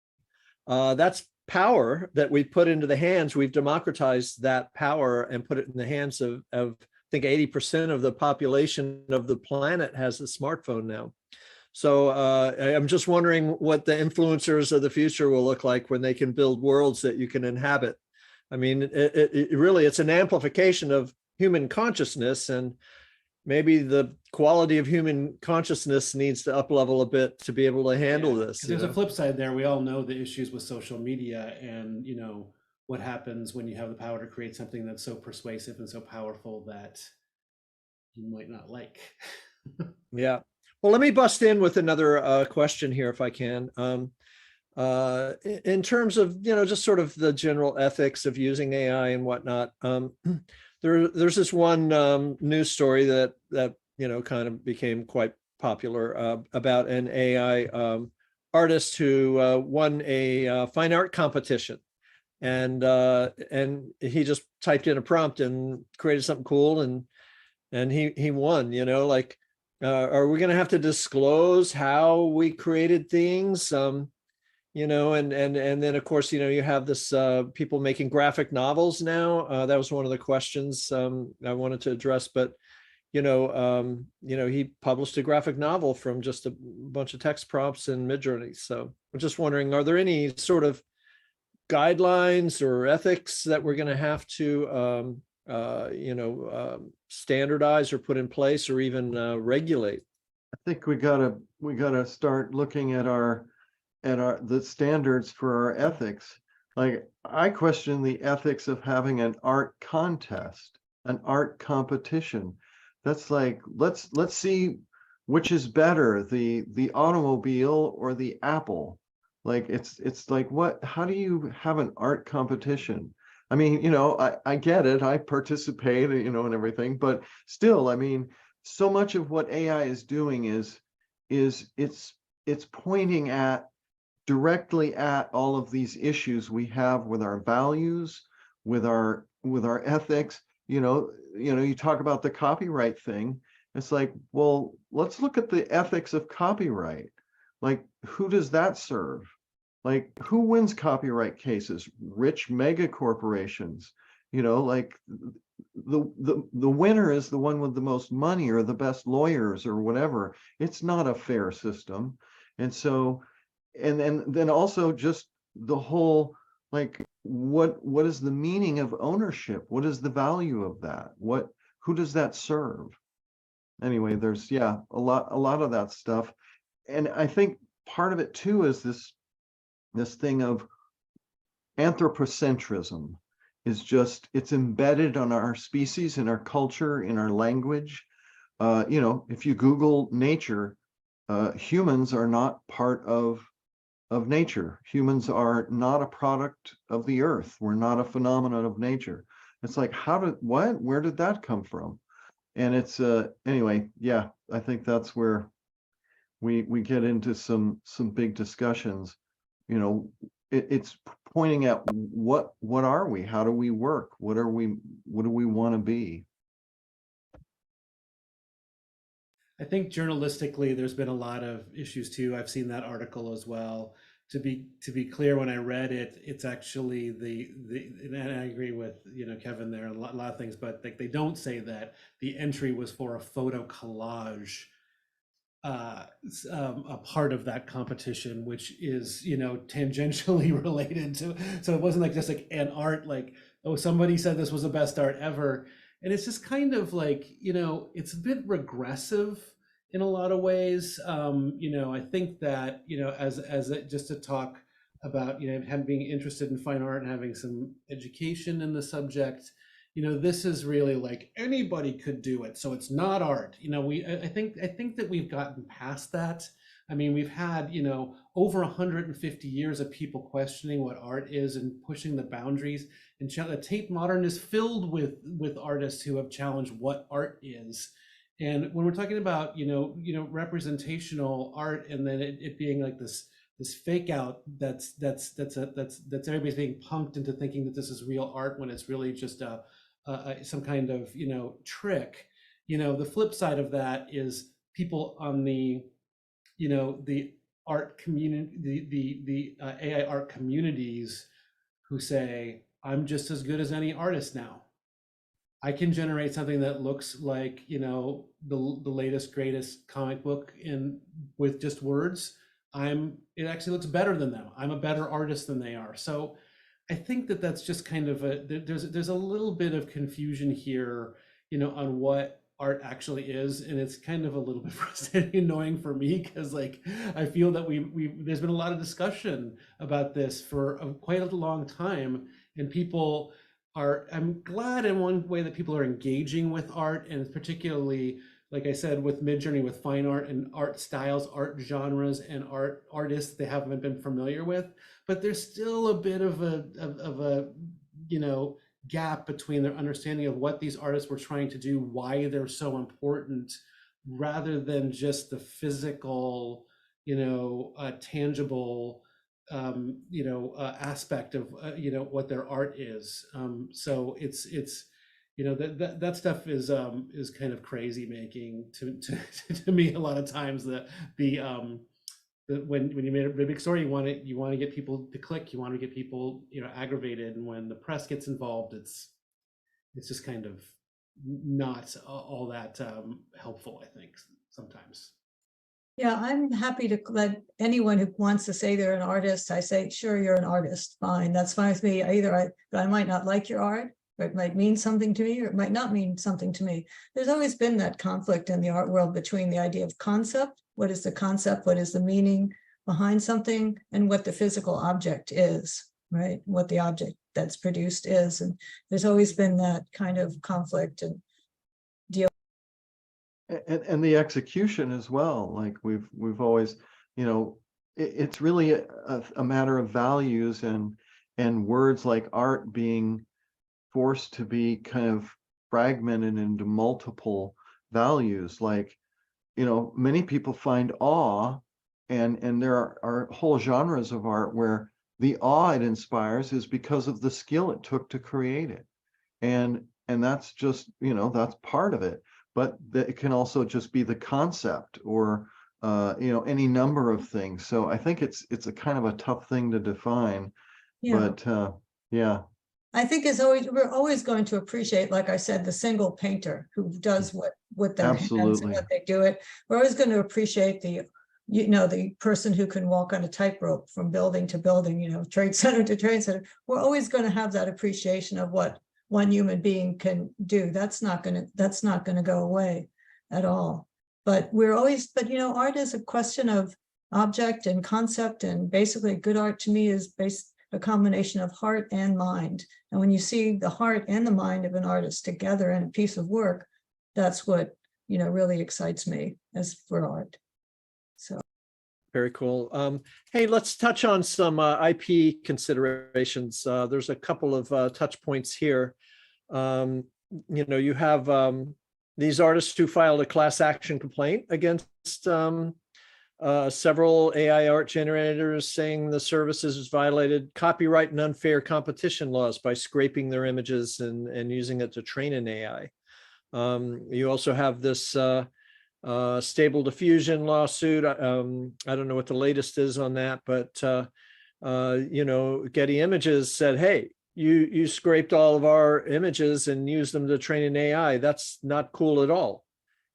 That's power that we put into the hands. We've democratized that power and put it in the hands of I think 80% of the population of the planet has a smartphone now. So I'm just wondering what the influencers of the future will look like when they can build worlds that you can inhabit. I mean, it really, it's an amplification of human consciousness, and maybe the quality of human consciousness needs to up level a bit to be able to handle Yeah, this. 'cause there's a flip side there. We all know the issues with social media and, you know, what happens when you have the power to create something that's so persuasive and so powerful that you might not like. Yeah. Well, let me bust in with another question here, if I can. In terms of, you know, just sort of the general ethics of using AI and whatnot, there's this one news story that you know kind of became quite popular about an AI artist who won a fine art competition, and he just typed in a prompt and created something cool, and he won. You know, like, are we going to have to disclose how we created things? You know, and then of course, you know, you have this people making graphic novels now. That was one of the questions I wanted to address, but you know, he published a graphic novel from just a bunch of text prompts in Midjourney. So I'm just wondering, are there any sort of guidelines or ethics that we're going to have to you know, standardize or put in place or even regulate? I think we gotta start looking at the standards for our ethics. Like, I question the ethics of having an art contest, an art competition. That's like, let's see which is better, the automobile or the apple. Like, it's like, how do you have an art competition? I mean, you know, I get it, I participate, you know, and everything, but still, I mean, so much of what AI is doing is it's pointing directly at all of these issues we have with our values, with our ethics. You talk about the copyright thing. It's like, well, let's look at the ethics of copyright. Like, who does that serve? Like, who wins copyright cases? Rich mega corporations. You know, like, the winner is the one with the most money or the best lawyers or whatever. It's not a fair system. And so, and then also just the whole, like, what is the meaning of ownership? What is the value of that? Who does that serve? Anyway, there's, yeah, a lot of that stuff. And I think part of it too is this thing of anthropocentrism is just, it's embedded on our species, in our culture, in our language. You know, if you Google nature, humans are not part of nature. Humans are not a product of the earth. We're not a phenomenon of nature. It's like, where did that come from? And it's anyway, yeah, I think that's where we get into some big discussions. You know, it's pointing at what are we? How do we work? What do we want to be? I think journalistically, there's been a lot of issues too. I've seen that article as well. To be clear, when I read it, it's actually and I agree with, you know, Kevin there, a lot of things, but they don't say that the entry was for a photo collage, a part of that competition, which is, you know, tangentially related to. So it wasn't like just like an art, like, oh, somebody said this was the best art ever. And it's just kind of like, you know, it's a bit regressive in a lot of ways. You know, I think that, you know, just to talk about, you know, being interested in fine art and having some education in the subject, you know, this is really like anybody could do it, so it's not art. You know, I think that we've gotten past that. I mean, we've had, you know, over 150 years of people questioning what art is and pushing the boundaries. And the Tate Modern is filled with artists who have challenged what art is. And when we're talking about, you know, representational art, and then it being like this fake out that's everybody's being punked into thinking that this is real art when it's really just some kind of, you know, trick. You know, the flip side of that is people on the, you know, the art community, the AI art communities who say, I'm just as good as any artist now. I can generate something that looks like, you know, the latest, greatest comic book with just words. It actually looks better than them. I'm a better artist than they are. So I think that's just kind of there's a little bit of confusion here, you know, on what art actually is, and it's kind of a little bit frustrating, annoying for me, because like I feel that there's been a lot of discussion about this for quite a long time, and people are, I'm glad in one way that people are engaging with art, and particularly, like I said, with Midjourney, with fine art and art styles, art genres, and artists they haven't been familiar with. But there's still a bit of a gap between their understanding of what these artists were trying to do, why they're so important, rather than just the physical, tangible, aspect of what their art is. So it's that stuff is kind of crazy making to me a lot of times. When you made a big story, you want to get people to click, you want to get people aggravated, and when the press gets involved, it's just kind of not all that helpful, I think, sometimes. Yeah, I'm happy to let anyone who wants to say they're an artist, I say, sure, you're an artist, fine, that's fine with me. I might not like your art, or it might mean something to me, or it might not mean something to me. There's always been that conflict in the art world between the idea of concept, what is the concept, what is the meaning behind something, and what the physical object is, right? What the object that's produced is. And there's always been that kind of conflict and deal. And the execution as well. Like we've always, it's really a matter of values and words like art being forced to be kind of fragmented into multiple values. Like, many people find awe, and there are whole genres of art where the awe it inspires is because of the skill it took to create it. And that's just, that's part of it. But it can also just be the concept, or any number of things. So I think it's a kind of a tough thing to define. Yeah. But yeah. I think we're always going to appreciate, like I said, the single painter who does what with their hands Absolutely. and what they do it. We're always going to appreciate the person who can walk on a tightrope from building to building, trade center to trade center. We're always going to have that appreciation of what one human being can do. That's not going to go away at all. But art is a question of object and concept, and basically good art to me is a combination of heart and mind. And when you see the heart and the mind of an artist together in a piece of work, that's what really excites me as for art. So very cool. Hey, let's touch on some IP considerations. There's a couple of touch points here. You have these artists who filed a class action complaint against several AI art generators, saying the services violated copyright and unfair competition laws by scraping their images and using it to train an AI. You also have this Stable Diffusion lawsuit. I don't know what the latest is on that, but Getty Images said, hey, you scraped all of our images and used them to train an AI. That's not cool at all,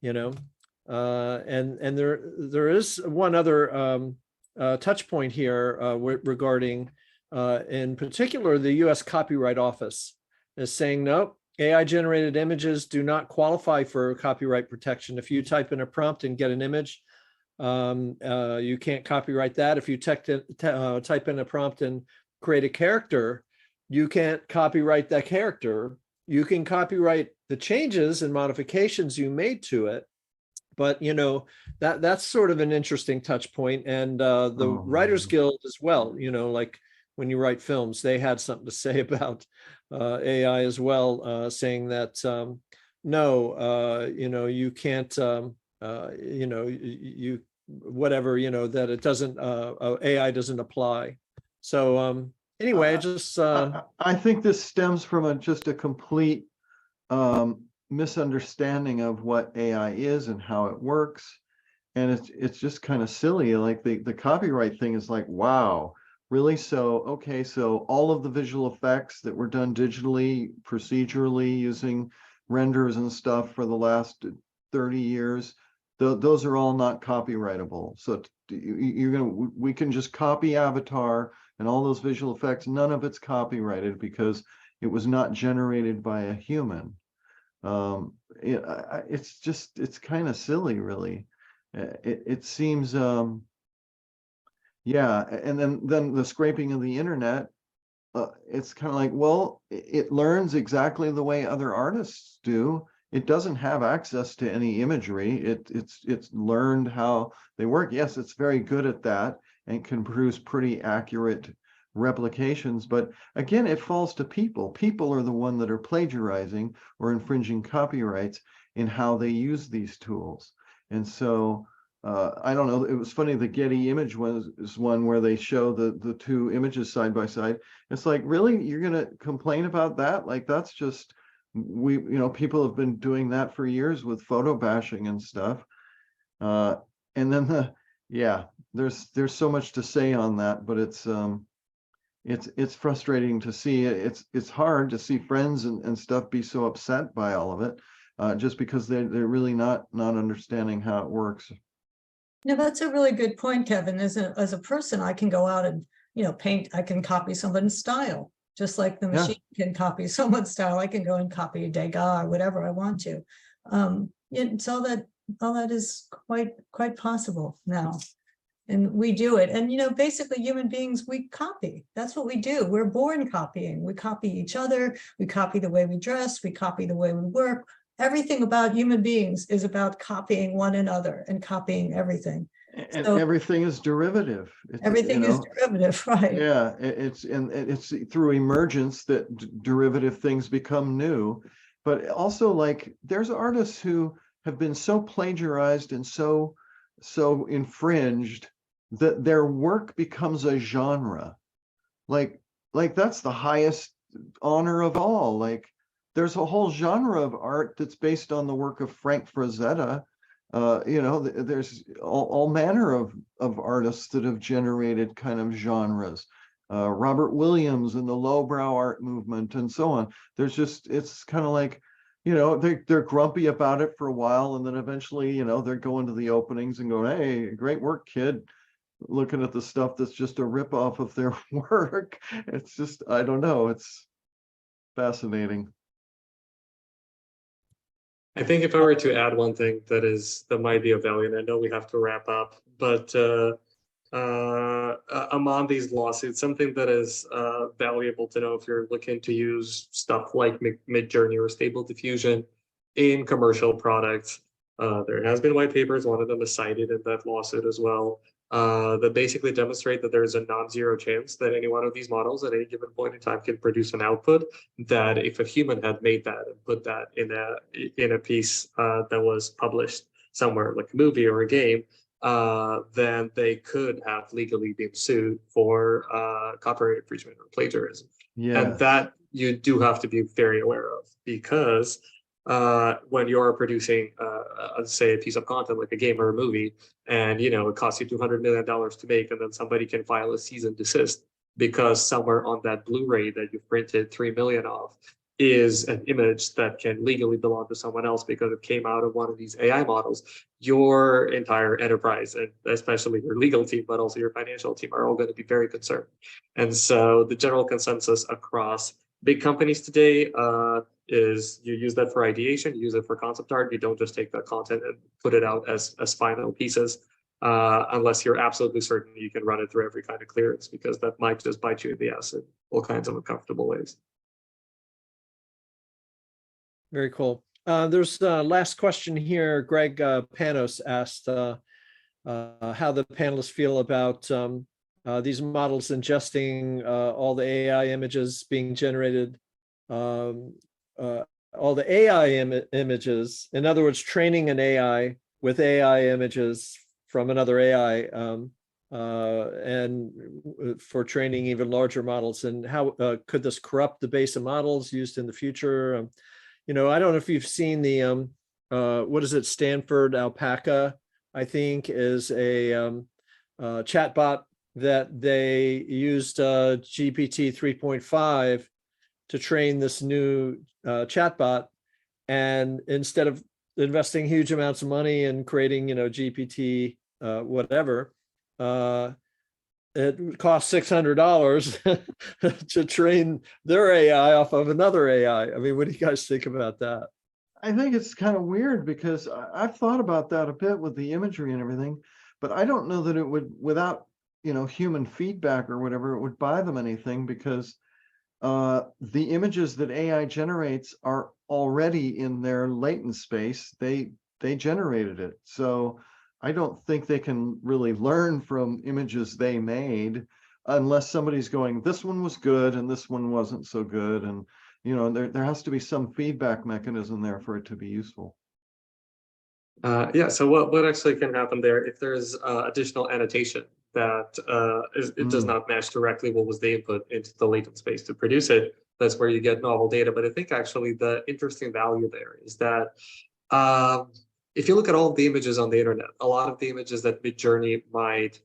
and there is one other touch point here regarding, in particular, the U.S. Copyright Office is saying, no, AI generated images do not qualify for copyright protection. If you type in a prompt and get an image, you can't copyright that. If you type in a prompt and create a character, you can't copyright that character. You can copyright the changes and modifications you made to it. But that's sort of an interesting touch point. And the Writers Guild as well, like when you write films, they had something to say about AI as well, saying that no, you can't, you whatever, that it doesn't, AI doesn't apply. So anyway, I think this stems from just a complete misunderstanding of what AI is and how it works. And it's just kind of silly. Like the copyright thing is like, wow, really? So, okay, so all of the visual effects that were done digitally, procedurally, using renders and stuff for the last 30 years, those are all not copyrightable. So we can just copy Avatar and all those visual effects. None of it's copyrighted because it was not generated by a human. It's kind of silly, really. It seems, yeah, and then the scraping of the internet, it's kind of like, well, it learns exactly the way other artists do. It doesn't have access to any imagery. It's learned how they work. Yes, it's very good at that and can produce pretty accurate replications. But again, it falls to people. People are the one that are plagiarizing or infringing copyrights in how they use these tools. And so I don't know. It was funny. The Getty image is one where they show the two images side by side. It's like, really, you're going to complain about that? Like, that's just, people have been doing that for years with photo bashing and stuff. And then there's so much to say on that, but it's frustrating to see. It's hard to see friends and stuff be so upset by all of it, just because they're really not understanding how it works. No, that's a really good point, Kevin. As a person, I can go out and, paint, I can copy someone's style, just like the machine can copy someone's style. I can go and copy Degas or whatever I want to. It's all that is quite possible now. And we do it. And, basically human beings, we copy. That's what we do. We're born copying. We copy each other. We copy the way we dress. We copy the way we work. Everything about human beings is about copying one another and copying everything. And So everything is derivative. everything is derivative, right? Yeah, it's through emergence that derivative things become new. But also, like, there's artists who have been so plagiarized and so infringed that their work becomes a genre. Like that's the highest honor of all. Like, there's a whole genre of art that's based on the work of Frank Frazetta. There's all manner of artists that have generated kind of genres. Robert Williams and the lowbrow art movement and so on. It's kind of like, they're grumpy about it for a while, and then eventually, they're going to the openings and going, "Hey, great work, kid." Looking at the stuff that's just a ripoff of their work. It's just, I don't know. It's fascinating. I think if I were to add one thing that might be of value, and I know we have to wrap up, but among these lawsuits, something that is valuable to know if you're looking to use stuff like Midjourney or Stable Diffusion in commercial products, there has been white papers, one of them is cited in that lawsuit as well, that basically demonstrate that there is a non-zero chance that any one of these models at any given point in time can produce an output that if a human had made that and put that in a piece that was published somewhere, like a movie or a game, then they could have legally been sued for copyright infringement or plagiarism. Yeah. And that you do have to be very aware of, because when you're producing, say, a piece of content like a game or a movie, and it costs you $200 million to make, and then somebody can file a cease and desist because somewhere on that Blu-ray that you printed 3 million of is an image that can legally belong to someone else because it came out of one of these AI models, your entire enterprise, and especially your legal team, but also your financial team, are all going to be very concerned. And so the general consensus across big companies today is you use that for ideation, you use it for concept art. You don't just take that content and put it out as final pieces, unless you're absolutely certain you can run it through every kind of clearance, because that might just bite you in the ass in all kinds of uncomfortable ways. Very cool. There's a last question here. Greg Panos asked how the panelists feel about these models ingesting all the AI images being generated, all the AI images. In other words, training an AI with AI images from another AI, and for training even larger models. And how could this corrupt the base of models used in the future? I don't know if you've seen the, what is it, Stanford Alpaca, I think, is a chatbot that they used GPT 3.5 to train this new chatbot. And instead of investing huge amounts of money in creating, GPT whatever, it costs $600 to train their AI off of another AI. I mean, what do you guys think about that? I think it's kind of weird because I've thought about that a bit with the imagery and everything, but I don't know that it would, without, human feedback or whatever, it would buy them anything, because the images that AI generates are already in their latent space. They generated it. So I don't think they can really learn from images they made unless somebody's going, this one was good and this one wasn't so good. And, there has to be some feedback mechanism there for it to be useful. Yeah, so what actually can happen there if there's additional annotation that it does not match directly what was the input into the latent space to produce it, that's where you get novel data. But I think actually the interesting value there is that if you look at all of the images on the internet, a lot of the images that Midjourney might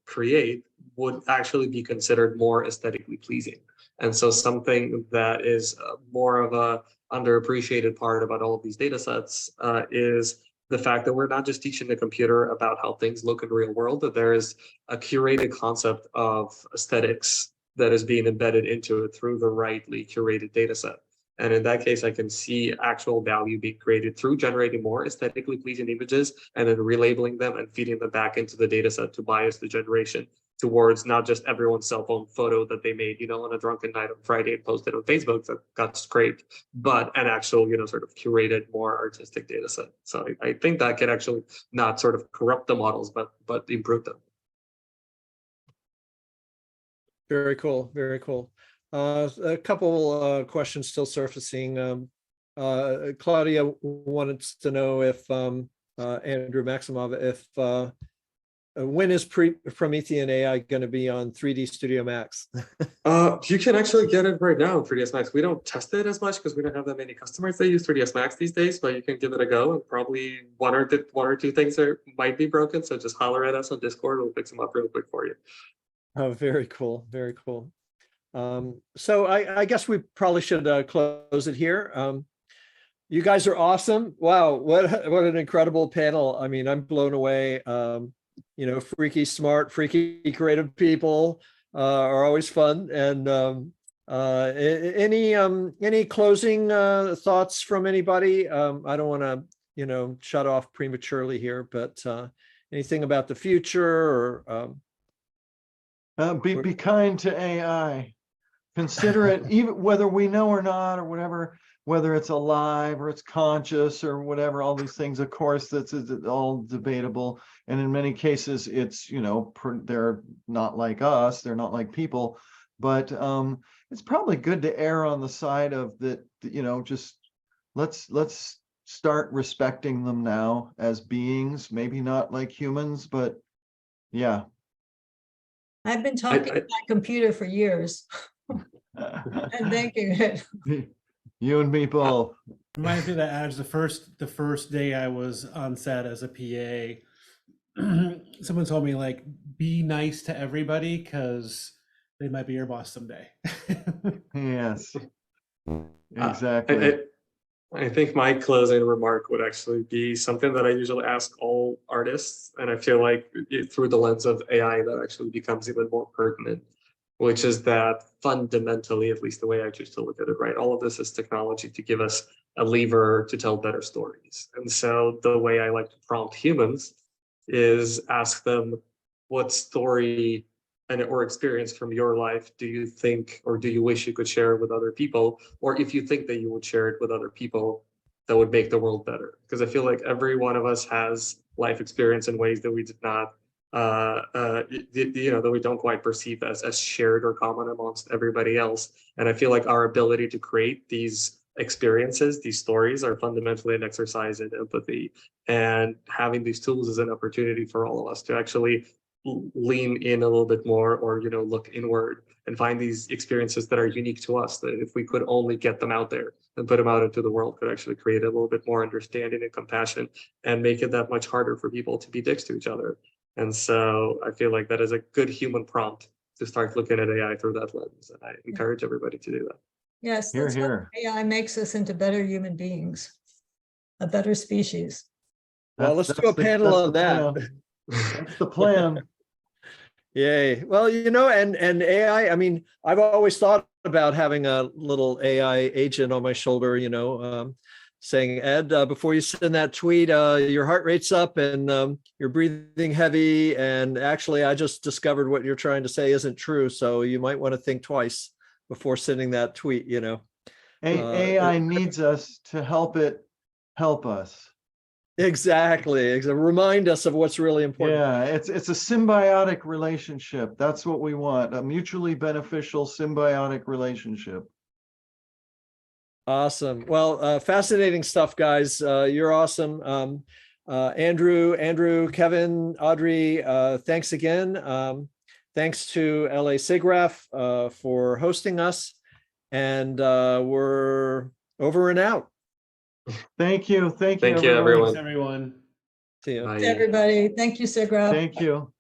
create would actually be considered more aesthetically pleasing. And so something that is more of a underappreciated part about all of these data sets is the fact that we're not just teaching the computer about how things look in the real world, that there is a curated concept of aesthetics that is being embedded into it through the rightly curated data set. And in that case, I can see actual value being created through generating more aesthetically pleasing images and then relabeling them and feeding them back into the data set to bias the generation towards not just everyone's cell phone photo that they made, on a drunken night on Friday and posted on Facebook that got scraped, but an actual, sort of curated, more artistic data set. So I think that can actually not sort of corrupt the models, but improve them. Very cool. Very cool. A couple questions still surfacing. Claudia wanted to know if Andrew Maximov, if when is Promethean AI going to be on 3D Studio Max? You can actually get it right now in 3ds Max. We don't test it as much because we don't have that many customers that use 3ds Max these days, but you can give it a go, and probably one or two things might be broken. So just holler at us on Discord. We'll fix them up real quick for you. Oh, very cool. Very cool. So I guess we probably should close it here. You guys are awesome. Wow, what an incredible panel. I mean, I'm blown away. Freaky smart, freaky creative people are always fun. And any closing thoughts from anybody? I don't want to, shut off prematurely here, but anything about the future or Be kind to AI. Consider it, even whether we know or not, or whatever, whether it's alive or it's conscious or whatever, all these things, of course, that's all debatable. And in many cases, it's, they're not like us, they're not like people, but it's probably good to err on the side of that, just let's start respecting them now as beings, maybe not like humans, but yeah. I've been talking to my computer for years and thanking it. You and me both. Reminds me that Audri, the first day I was on set as a PA, someone told me, like, be nice to everybody because they might be your boss someday. Yes, exactly. I think my closing remark would actually be something that I usually ask all artists, and I feel like through the lens of AI that actually becomes even more pertinent, which is that fundamentally, at least the way I choose to look at it, right, all of this is technology to give us a lever to tell better stories. And so the way I like to prompt humans is ask them, what story or experience from your life do you think, or do you wish you could share with other people? Or if you think that you would share it with other people, that would make the world better. Because I feel like every one of us has life experience in ways that we did not, that we don't quite perceive as shared or common amongst everybody else. And I feel like our ability to create these experiences, these stories, are fundamentally an exercise in empathy. And having these tools is an opportunity for all of us to actually lean in a little bit more, or look inward and find these experiences that are unique to us, that if we could only get them out there and put them out into the world, could actually create a little bit more understanding and compassion and make it that much harder for people to be dicks to each other. And so I feel like that is a good human prompt to start looking at AI through that lens, and I encourage everybody to do that. Yes, Hear, that's what hear. AI makes us into better human beings, a better species. Well, let's do a panel on that. That's the plan. Yay. Well, and AI, I mean, I've always thought about having a little AI agent on my shoulder, saying, Ed, before you send that tweet, your heart rate's up and you're breathing heavy. And actually, I just discovered what you're trying to say isn't true. So you might want to think twice before sending that tweet, AI needs us to help it help us. Exactly. Remind us of what's really important. Yeah, it's a symbiotic relationship. That's what we want, a mutually beneficial symbiotic relationship. Awesome. Well, fascinating stuff, guys. You're awesome. Andrew, Kevin, Audri, thanks again. Thanks to LA SIGGRAPH for hosting us. And we're over and out. Thank you. Thank you, Thank you, everyone. Thanks, everyone. See you. Bye. Everybody, thank you, Sigra. Thank you.